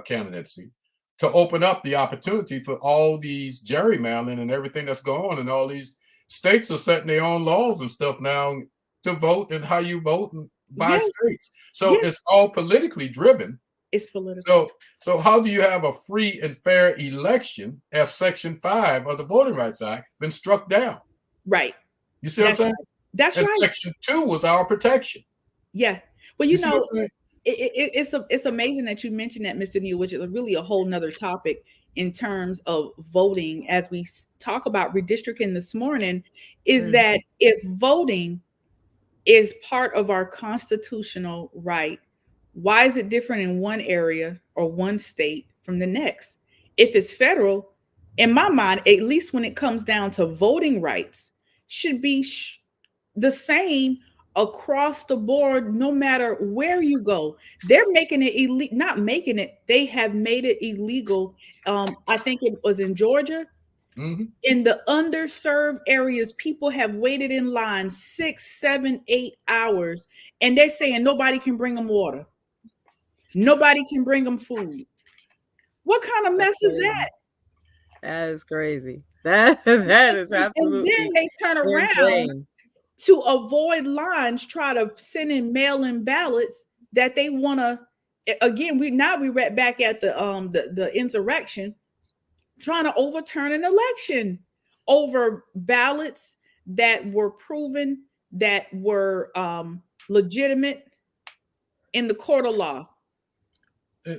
candidacy to open up the opportunity for all these gerrymandering and everything that's going on, and all these states are setting their own laws and stuff now to vote and how you vote and by states. So it's all politically driven. It's political. So how do you have a free and fair election as Section 5 of the Voting Rights Act been struck down? Right. You see what I'm saying? That's and right. Section 2 was our protection. Yeah. Well, you know, it's amazing that you mentioned that, Mr. New, which is really a whole nother topic in terms of voting. As we talk about redistricting this morning, is that if voting is part of our constitutional right, why is it different in one area or one state from the next? If it's federal, in my mind, at least when it comes down to voting rights, should be the same across the board, no matter where you go. They're making it illegal, not making it, they have made it illegal. I think it was in Georgia. In the underserved areas, people have waited in line 6, 7, 8 hours, and they're saying nobody can bring them water. Nobody can bring them food. What kind of mess is that? That is crazy. That is absolutely. And then they turn around to avoid lines, try to send in mail-in ballots that they want to. Again, we're back at the insurrection, trying to overturn an election over ballots that were proven that were legitimate in the court of law.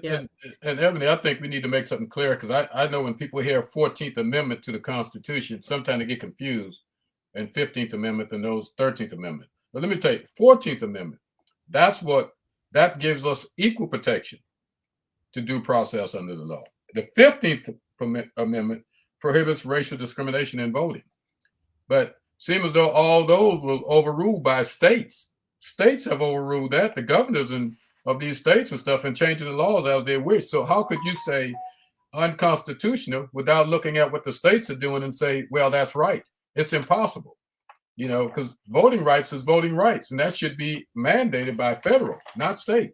And Ebony, I think we need to make something clear, because I know when people hear 14th Amendment to the Constitution, sometimes they get confused, and 15th Amendment and those 13th Amendment. But let me tell you, 14th Amendment, that gives us equal protection to due process under the law. The 15th Amendment prohibits racial discrimination in voting. But seems as though all those were overruled by states. States have overruled that, the governors of these states and stuff, and changing the laws as they wish. So how could you say unconstitutional without looking at what the states are doing and say, well, that's right? It's impossible, because voting rights is voting rights, and that should be mandated by federal, not state.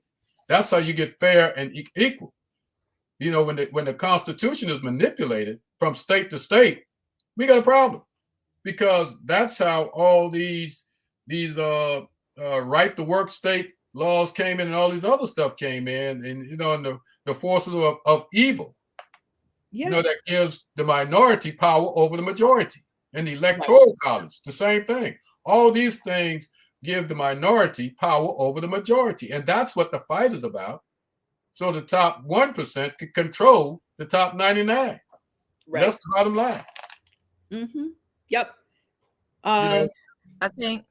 That's how you get fair and equal. When the Constitution is manipulated from state to state, we got a problem, because that's how all these right to work state laws came in, and all these other stuff came in, and and the forces of evil, that gives the minority power over the majority. And the electoral college, the same thing. All these things give the minority power over the majority, and that's what the fight is about. So the top 1% can control the top 99. Right. That's the bottom line. Mm-hmm. Yep. I think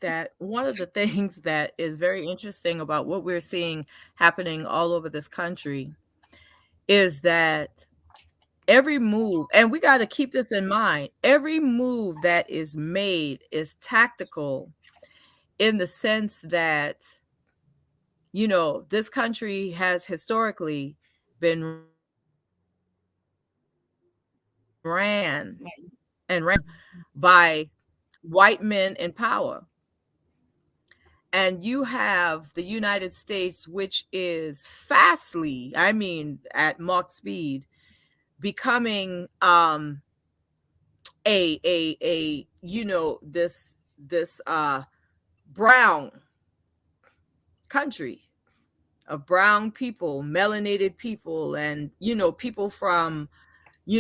that one of the things that is very interesting about what we're seeing happening all over this country is that every move, and we got to keep this in mind, every move that is made is tactical, in the sense that, this country has historically been ran by white men in power. And you have the United States, which is fastly, at Mach speed, becoming this brown country of brown people, melanated people, and people from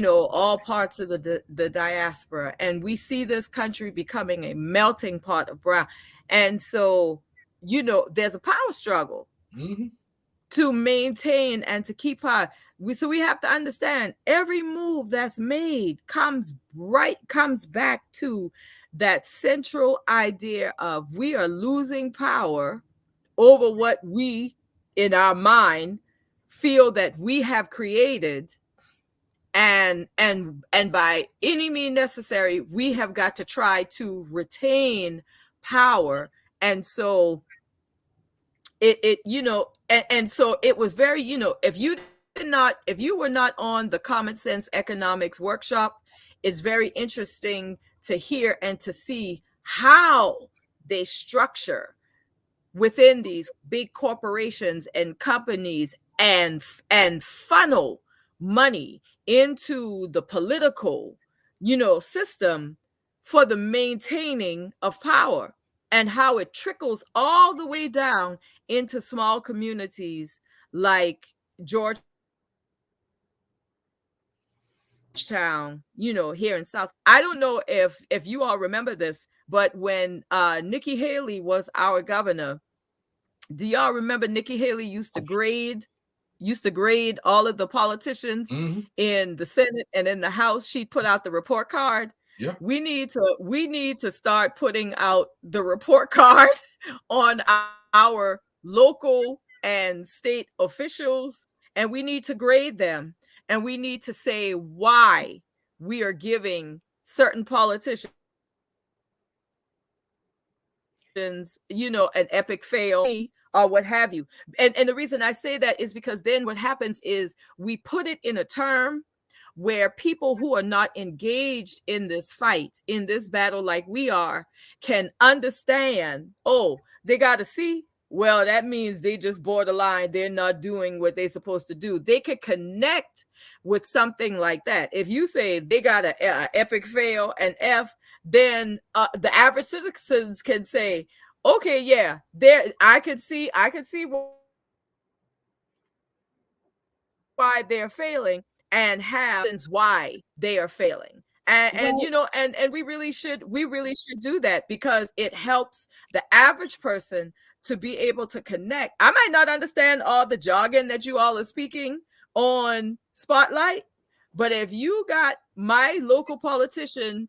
all parts of the diaspora. And we see this country becoming a melting pot of brown. And so there's a power struggle to maintain and to keep power. So we have to understand, every move that's made comes back to that central idea of, we are losing power over what we, in our mind, feel that we have created, and by any means necessary, we have got to try to retain power. And so so it was very, if you were not on the Common Sense Economics workshop, it's very interesting to hear and to see how they structure within these big corporations and companies and funnel money into the political, system for the maintaining of power, and how it trickles all the way down into small communities like Georgetown, here in South. I don't know if you all remember this, but when Nikki Haley was our governor, do y'all remember Nikki Haley used to grade all of the politicians in the Senate and in the House? She'd put out the report card. Yeah. We need to start putting out the report card on our local and state officials, and we need to grade them, and we need to say why we are giving certain politicians, an epic fail or what have you. And the reason I say that is because then what happens is we put it in a term where people who are not engaged in this fight, in this battle like we are, can understand, oh, they got to see, well, that means they just borderline, they're not doing what they're supposed to do. They could connect with something like that. If you say they got an epic fail, an F, then the average citizens can say, okay, yeah, there, I could see why they're failing, and have reasons why they are failing. And you know, and we really should do that, because it helps the average person to be able to connect. I might not understand all the jargon that you all are speaking on Spotlight, but if you got my local politician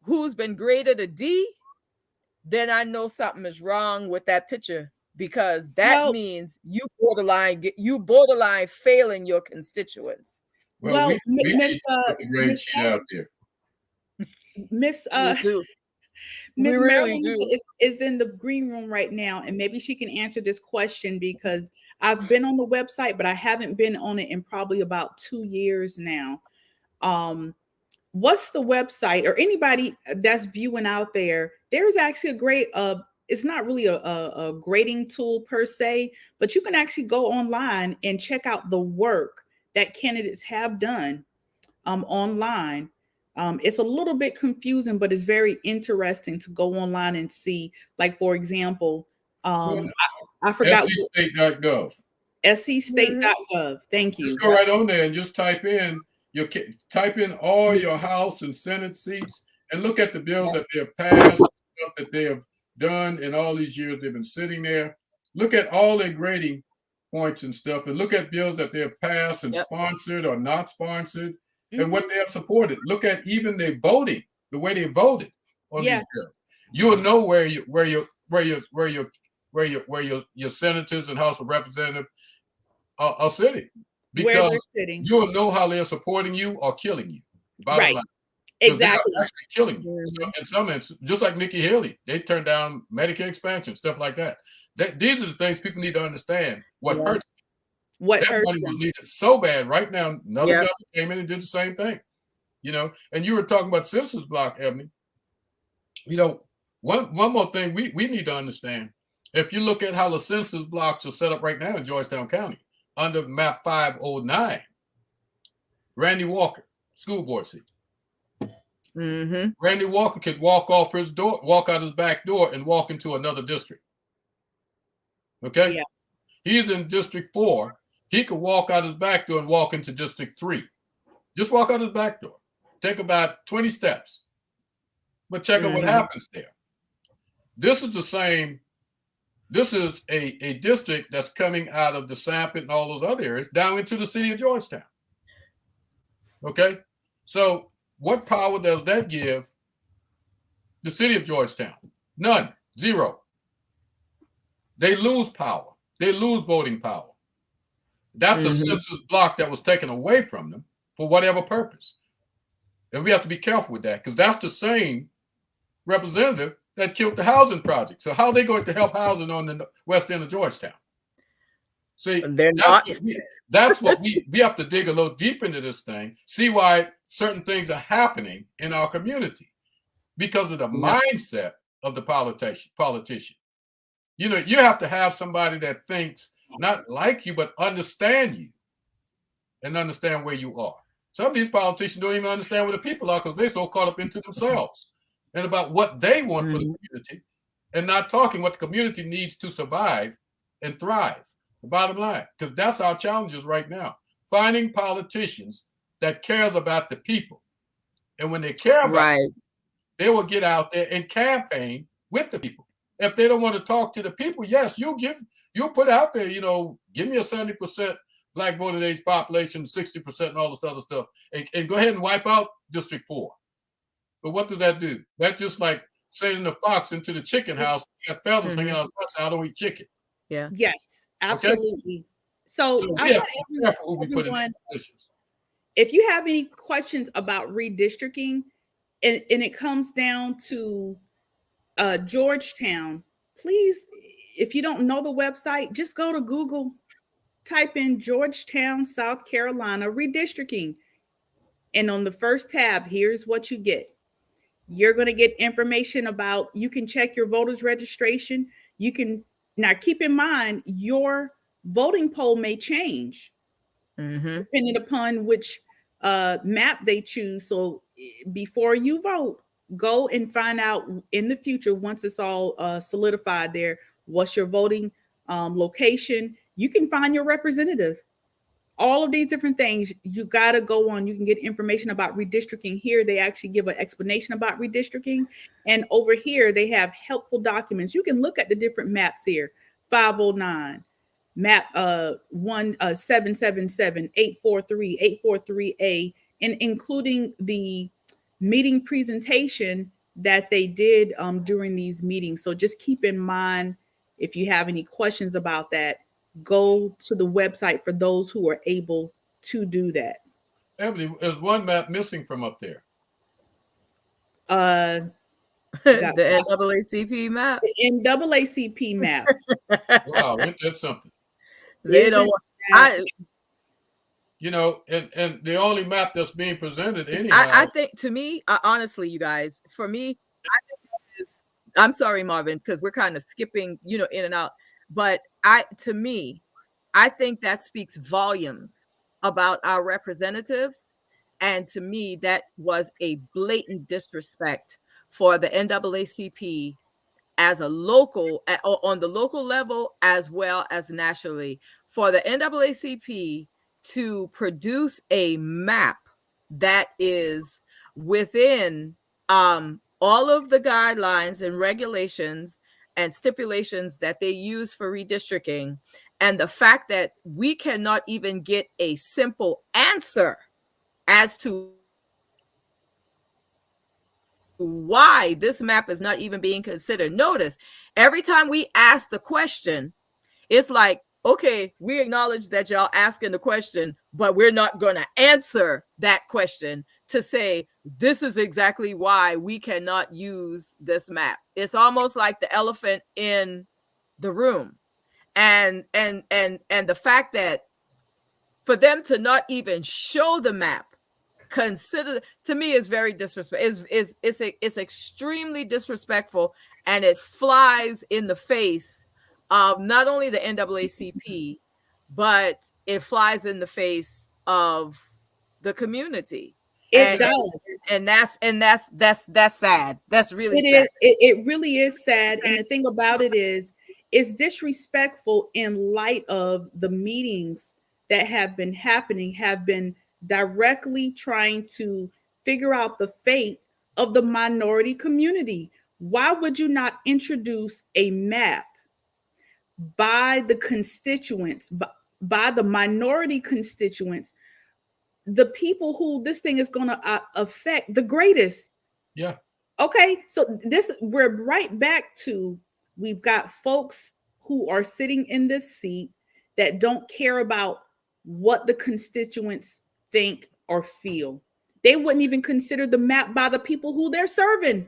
who's been graded a D, then I know something is wrong with that picture, because that means you borderline failing your constituents. Well, we Miss put the grade sheet out there. Miss Marilyn is in the green room right now, and maybe she can answer this question, because I've been on the website, but I haven't been on it in probably about 2 years now. What's the website, or anybody that's viewing out there? There's actually a great it's not really a grading tool per se, but you can actually go online and check out the work that candidates have done online. It's a little bit confusing, but it's very interesting to go online and see. Like, for example, I forgot. SCState.gov. SCState.gov. Thank you. Just go right on there and just type in all your House and Senate seats, and look at the bills that they have passed, stuff that they have done in all these years they've been sitting there. Look at all their grading points and stuff, and look at bills that they have passed and sponsored or not sponsored, and what they have supported. Look at even their voting, the way they voted on these bills. You will know where your senators and House of Representatives are sitting, because you will know how they're supporting you or killing you. Bottom line. Exactly. They're actually killing you. So in some instances, just like Nikki Haley, they turned down Medicare expansion, stuff like that. These are the things people need to understand. What hurts. That money was needed so bad. Right now, another government came in and did the same thing. You know, and you were talking about census block, Ebony. You know, one more thing we need to understand. If you look at how the census blocks are set up right now in Georgetown County, under map 509, Randy Walker, school board seat. Randy Walker could walk out his back door and walk into another district. Okay? Yeah. He's in District 4. He could walk out his back door and walk into District 3. Just walk out his back door. Take about 20 steps. But check out what happens there. This is the same. This is a district that's coming out of the Sampit and all those other areas down into the city of Georgetown. Okay? So what power does that give the city of Georgetown? None. Zero. They lose power. They lose voting power. That's a census block that was taken away from them for whatever purpose. And we have to be careful with that, because that's the same representative that killed the housing project. So how are they going to help housing on the west end of Georgetown? See, that's what we have to dig a little deep into this thing, see why certain things are happening in our community, because of the mindset of the politician. You know, you have to have somebody that thinks not like you, but understand you and understand where you are. Some of these politicians don't even understand where the people are, because they're so caught up into themselves and about what they want for the community, and not talking what the community needs to survive and thrive. The bottom line, because that's our challenges right now. Finding politicians that cares about the people. And when they care about it, they will get out there and campaign with the people. If they don't want to talk to the people, yes, you'll put out there, you know, give me a 70% Black voting age population, 60% and all this other stuff, and go ahead and wipe out District 4. But what does that do? That's just like sending the fox into the chicken house. You got feathers hanging out. I don't eat chicken. Yeah. Yes, absolutely. Okay? So I want everyone, if you have any questions about redistricting, and it comes down to Georgetown, please, if you don't know the website, just go to Google, type in Georgetown, South Carolina redistricting. And on the first tab, here's what you get. You're going to get information about, you can check your voters registration. You can, now keep in mind, your voting poll may change depending upon which map they choose. So before you vote, go and find out in the future, once it's all solidified there, what's your voting location. You can find your representative all of these different things, you got to go on. You can get information about redistricting here. They actually give an explanation about redistricting. And over here, they have helpful documents. You can look at the different maps here. 509, map 1777, 843, 843A, and including the meeting presentation that they did during these meetings. So just keep in mind, if you have any questions about that, go to the website for those who are able to do that. Ebony, there's one map missing from up there. The NAACP map. The NAACP map. Wow, ain't that something? They don't. You know, and the only map that's being presented anyhow. I think, to me, honestly, you guys, for me, I think I'm sorry, Marvin, because we're kind of skipping, you know, in and out. But to me, I think that speaks volumes about our representatives. And to me, that was a blatant disrespect for the NAACP as a local, on the local level, as well as nationally, for the NAACP to produce a map that is within all of the guidelines and regulations and stipulations that they use for redistricting, and the fact that we cannot even get a simple answer as to why this map is not even being considered. Notice, every time we ask the question, it's like, okay, we acknowledge that y'all asking the question, but we're not going to answer that question to say, this is exactly why we cannot use this map. It's almost like the elephant in the room. And the fact that for them to not even show the map, consider, to me, is very disrespectful. It's extremely disrespectful, and it flies in the face of not only the NAACP, but it flies in the face of the community. It does, and that's sad. That's really sad. It really is sad. And the thing about it is, it's disrespectful in light of the meetings that have been happening, have been directly trying to figure out the fate of the minority community. Why would you not introduce a map by the constituents, by the minority constituents, the people who this thing is going to affect the greatest? Yeah. Okay, so we're right back to, we've got folks who are sitting in this seat that don't care about what the constituents think or feel. They wouldn't even consider the map by the people who they're serving.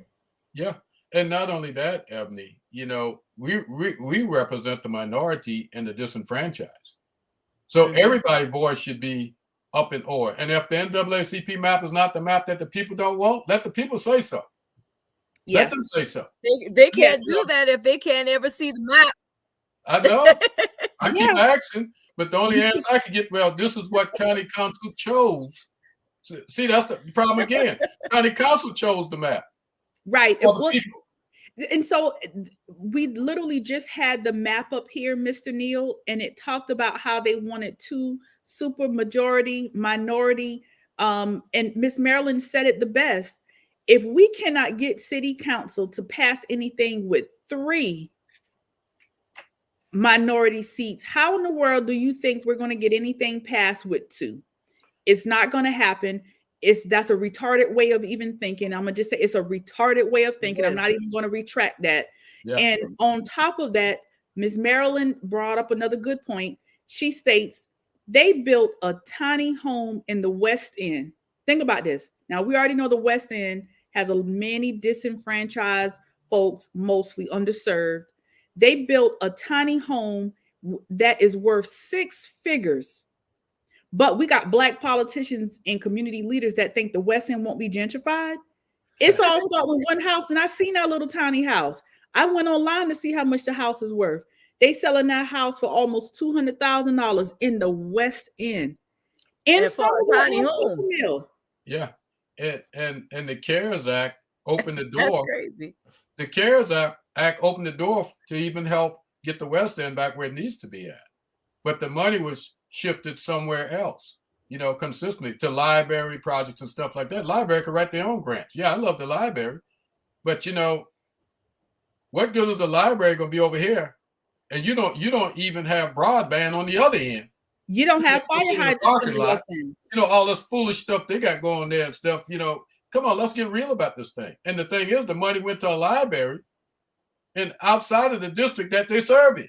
Yeah, and not only that, Ebony, you know, we represent the minority and the disenfranchised. So everybody's voice should be up in order. And if the NAACP map is not the map that the people don't want, let the people say so. Yeah. Let them say so. They can't do that if they can't ever see the map. I know. I keep asking, but the only answer I can get, well, this is what county council chose. See, that's the problem again. County council chose the map. Right. And so we literally just had the map up here, Mr. Neal, and it talked about how they wanted 2 super majority, minority. And Miss Marilyn said it the best. If we cannot get city council to pass anything with 3 minority seats, how in the world do you think we're going to get anything passed with 2? It's not going to happen. That's a retarded way of even thinking. I'm gonna just say it's a retarded way of thinking. I'm not even going to retract that. Yeah. And on top of that, Ms. Marilyn brought up another good point. She states they built a tiny home in the West End. Think about this. Now, we already know the West End has many disenfranchised folks, mostly underserved. They built a tiny home that is worth 6 figures. But we got Black politicians and community leaders that think the West End won't be gentrified. It's all start with one house. And I seen that little tiny house. I went online to see how much the house is worth. They selling that house for almost $200,000 in the West End. In front of a tiny home. Yeah. And the CARES Act opened the door. That's crazy. The CARES Act opened the door to even help get the West End back where it needs to be at. But the money was shifted somewhere else, consistently to library projects and stuff like that. Library could write their own grants. Yeah, I love the library, but what good is the library going to be over here, and you don't even have broadband on the other end. You don't have fire hydrants parking lot. All this foolish stuff they got going there and stuff. Come on, let's get real about this thing. And the thing is, the money went to a library, and outside of the district that they serve in.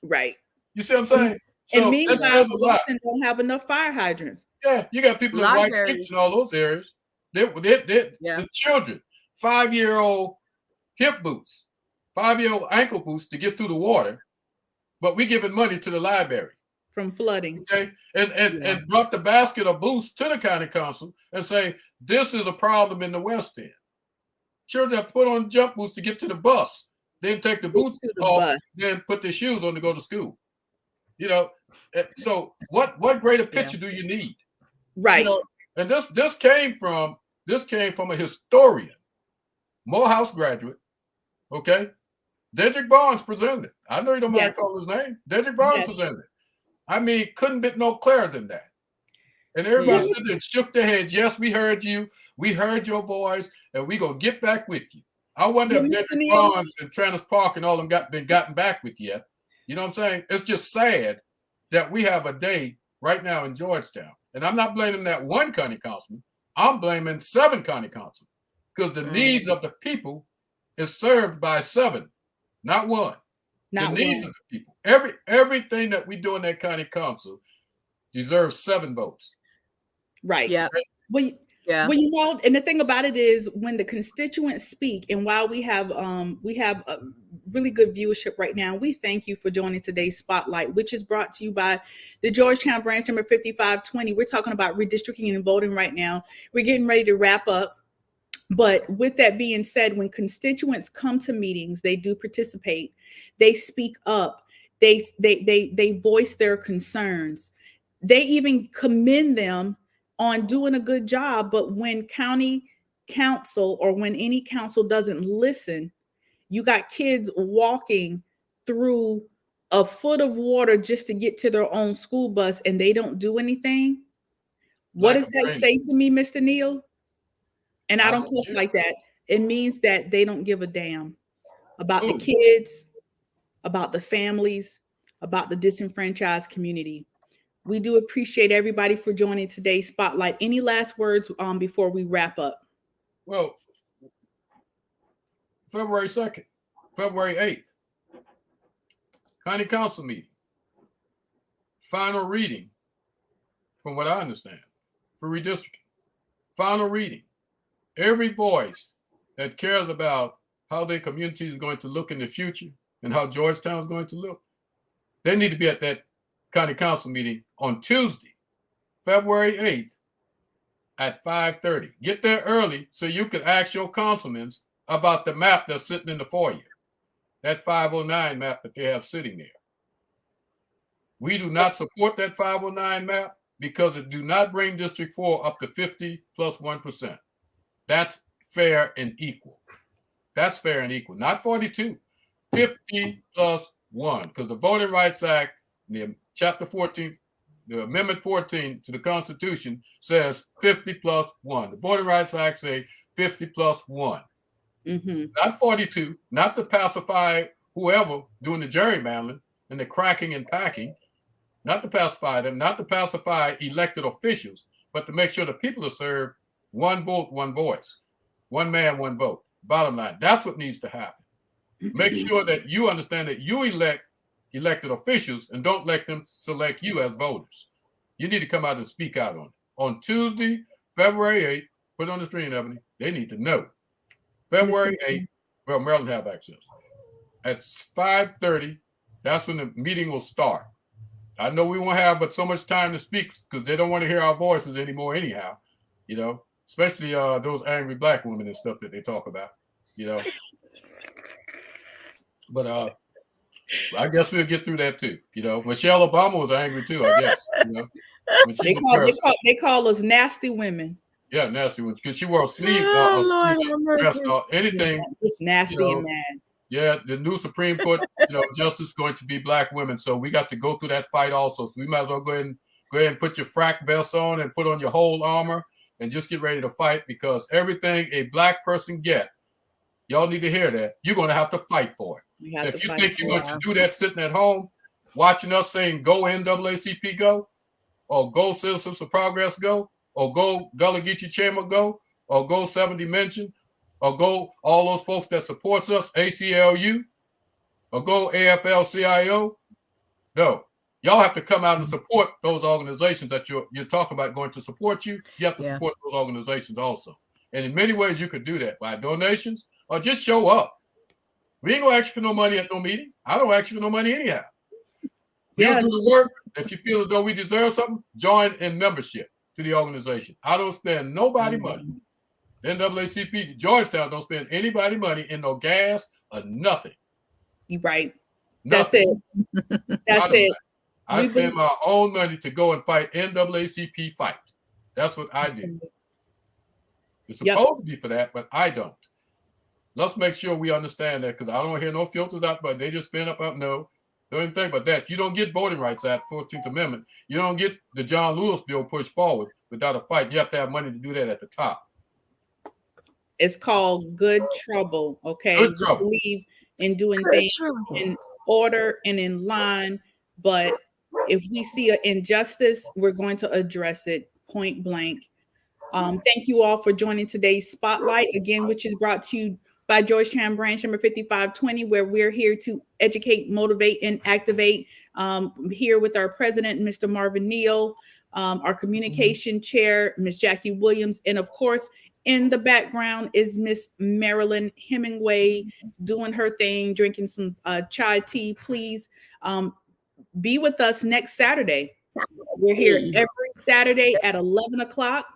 Right. You see what I'm saying? So and meanwhile, Boston don't have enough fire hydrants. Yeah, you got people in White Beach and all those areas. The children, 5-year-old hip boots, 5-year-old ankle boots to get through the water, but we giving money to the library from flooding. Okay, and brought the basket of boots to the county council and say this is a problem in the West End. Children have to put on jump boots to get to the bus, then take the boots off, then put their shoes on to go to school. So what greater picture do you need? Right. And this came from a historian, Morehouse graduate. Okay, Dedrick Barnes presented it. I know you don't mind to call his name. Dedrick Barnes presented it. I mean, couldn't be no clearer than that. And everybody stood there and shook their heads. Yes, we heard you. We heard your voice, and we gonna get back with you. I wonder if Dedrick Barnes and Travis Park and all of them been gotten back with you yet. You know what I'm saying? It's just sad that we have a day right now in Georgetown. And I'm not blaming that one county councilman. I'm blaming 7 county councilmen because the needs of the people is served by 7, not 1. The needs of the people. Everything that we do in that county council deserves 7 votes. Right. Yeah. Well, and the thing about it is when the constituents speak, and while we have a really good viewership right now, we thank you for joining today's Spotlight, which is brought to you by the Georgetown branch number 5520. We're talking about redistricting and voting right now. We're getting ready to wrap up. But with that being said, when constituents come to meetings, they do participate, they speak up, they voice their concerns. They even commend them on doing a good job. But when county council or when any council doesn't listen, you got kids walking through a foot of water just to get to their own school bus and they don't do anything. What does that say to me, Mr. Neal? And I don't cuss like that. It means that they don't give a damn about the kids, about the families, about the disenfranchised community. We do appreciate everybody for joining today's Spotlight. Any last words before we wrap up? Well, February 2nd, February 8th, county council meeting. Final reading, from what I understand, for redistricting. Final reading. Every voice that cares about how their community is going to look in the future and how Georgetown is going to look, they need to be at that county council meeting on Tuesday, February 8th at 5:30. Get there early so you can ask your councilmen about the map that's sitting in the foyer, that 509 map that they have sitting there. We do not support that 509 map because it do not bring District 4 up to 50 plus 1%. That's fair and equal. That's fair and equal, not 42, 50 plus 1, because the Voting Rights Act, the Chapter 14, the Amendment 14 to the Constitution says 50 plus 1. The Voting Rights Act say 50 plus 1. Mm-hmm. Not 42, not to pacify whoever doing the gerrymandering and the cracking and packing, not to pacify them, not to pacify elected officials, but to make sure the people are served 1 vote, 1 voice, 1 man, 1 vote. Bottom line, that's what needs to happen. Make sure that you understand that you elect elected officials and don't let them select you as voters. You need to come out and speak out on it. On Tuesday, February 8th, put it on the screen, Ebony. They need to know. February 8th, well, Maryland have access. At 5:30, that's when the meeting will start. I know we won't have but so much time to speak because they don't want to hear our voices anymore anyhow, especially those angry black women and stuff that they talk about, But I guess we'll get through that too. Michelle Obama was angry too, I guess. They call us nasty women. Yeah, nasty ones because she wore a sleeve, dress, or anything. Just nasty and mad. Yeah, the new Supreme Court, justice is going to be black women. So we got to go through that fight also. So we might as well go ahead and put your frack vest on and put on your whole armor and just get ready to fight, because everything a black person get, y'all need to hear that, you're going to have to fight for it. So if you think you're going to do that sitting at home, watching us saying go NAACP go, or go Citizens for Progress go, or go Gullah Geechee Chamber go, or go 7 Dimension, or go all those folks that supports us, ACLU, or go AFL-CIO. No, y'all have to come out and support those organizations that you're talking about going to support you. You have to support those organizations also. And in many ways, you could do that by donations or just show up. We ain't gonna ask you for no money at no meeting. I don't ask you for no money anyhow. We'll do the work. If you feel as though we deserve something, join in membership to the organization. I don't spend nobody money. NAACP, Georgetown don't spend anybody money in no gas or nothing. You right. Nothing. That's it. That's it. I spend my own money to go and fight NAACP fight. That's what I do. It's supposed to be for that, but I don't. Let's make sure we understand that, because I don't hear no filters out, but they just spin up. No, don't even think about that. You don't get Voting Rights Act, 14th Amendment. You don't get the John Lewis bill pushed forward without a fight. You have to have money to do that at the top. It's called good trouble. Okay. Good trouble. We believe in doing things in order and in line, but if we see an injustice, we're going to address it point blank. Thank you all for joining today's Spotlight, again, which is brought to you by Georgetown branch number 5520, where we're here to educate, motivate, and activate. Here with our president, Mr. Marvin Neal, our communication chair, Ms. Jackie Williams, and of course, in the background is Miss Marilyn Hemingway doing her thing, drinking some chai tea. Please be with us next Saturday. We're here every Saturday at 11 o'clock.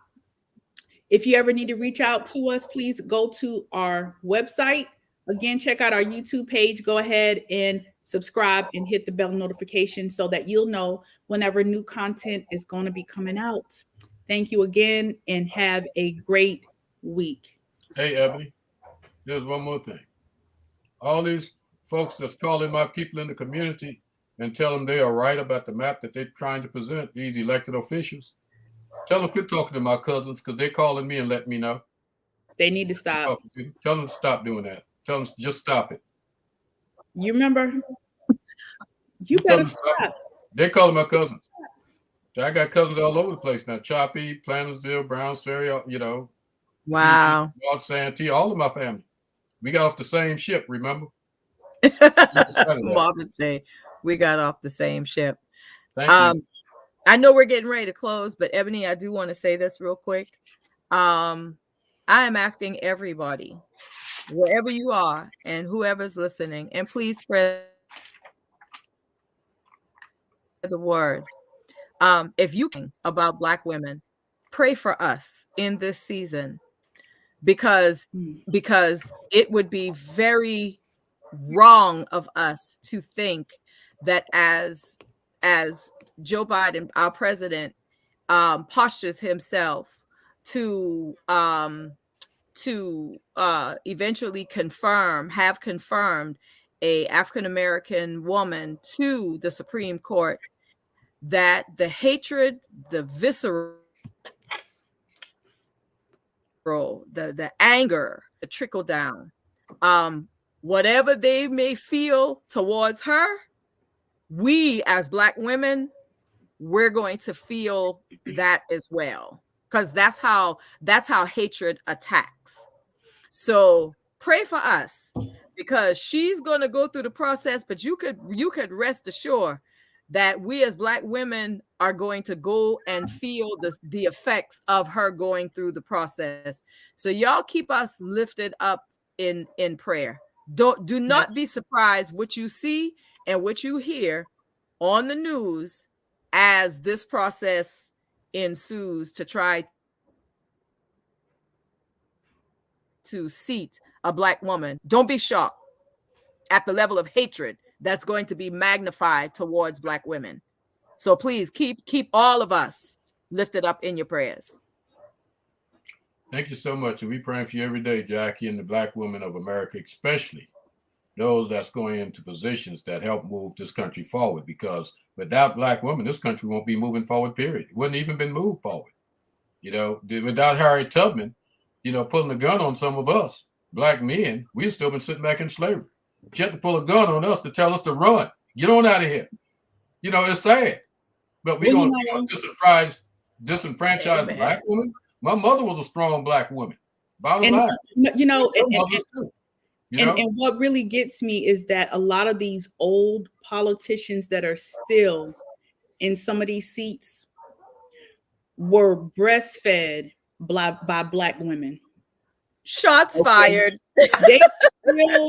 If you ever need to reach out to us, please go to our website. Again, check out our YouTube page. Go ahead and subscribe and hit the bell notification so that you'll know whenever new content is going to be coming out. Thank you again and have a great week. Hey, Ebony, there's one more thing. All these folks that's calling my people in the community and tell them they are right about the map that they're trying to present, these elected officials, tell them quit talking to my cousins, because they're calling me and letting me know. They need to stop. Tell them to stop doing that. Tell them to just stop it. You remember? You better stop. They're calling my cousins. I got cousins all over the place now. Choppy, Plantersville, Browns Ferry, Wow. Santee, all of my family. We got off the same ship, remember? Marvin say we got off the same ship. Thank you. I know we're getting ready to close, but Ebony, I do want to say this real quick. I am asking everybody, wherever you are and whoever's listening, and please spread the word. If you can about Black women, pray for us in this season, because it would be very wrong of us to think that as Joe Biden, our president, postures himself to eventually have confirmed a African-American woman to the Supreme Court, that the hatred, the visceral, the anger, the trickle down, whatever they may feel towards her, we as Black women, we're going to feel that as well, because that's how hatred attacks. So pray for us, because she's going to go through the process, but you could rest assured that we as Black women are going to go and feel the effects of her going through the process. So y'all keep us lifted up in prayer. Do not be surprised what you see and what you hear on the news as this process ensues to try to seat a Black woman. Don't be shocked at the level of hatred that's going to be magnified towards Black women. So please keep all of us lifted up in your prayers. Thank you so much. And we praying for you every day, Jackie, and the Black women of America, especially those that's going into positions that help move this country forward, because without Black women, this country won't be moving forward, period. It wouldn't even been moved forward. You know, without Harriet Tubman, you know, pulling a gun on some of us, Black men, we've still been sitting back in slavery. She had to pull a gun on us to tell us to run. Get on out of here. You know, it's sad. But we're going to disenfranchise Black women. My mother was a strong Black woman. Bottom line. You know, and what really gets me is that a lot of these old politicians that are still in some of these seats were breastfed by Black women. Shots fired. They still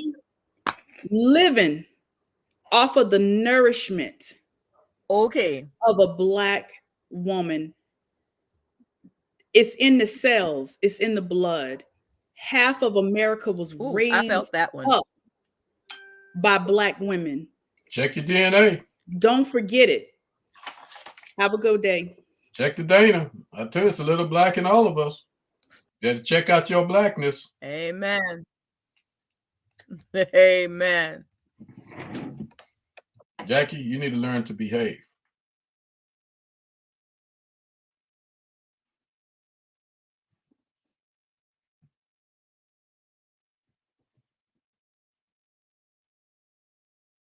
living off of the nourishment of a Black woman. It's in the cells, it's in the blood. Half of America was raised I felt that one. up by Black women. Check your DNA. Don't forget it. Have a good day. Check the Dana. I tell you, it's a little Black in all of us. You have to check out your Blackness. Amen. Amen. Jackie, you need to learn to behave.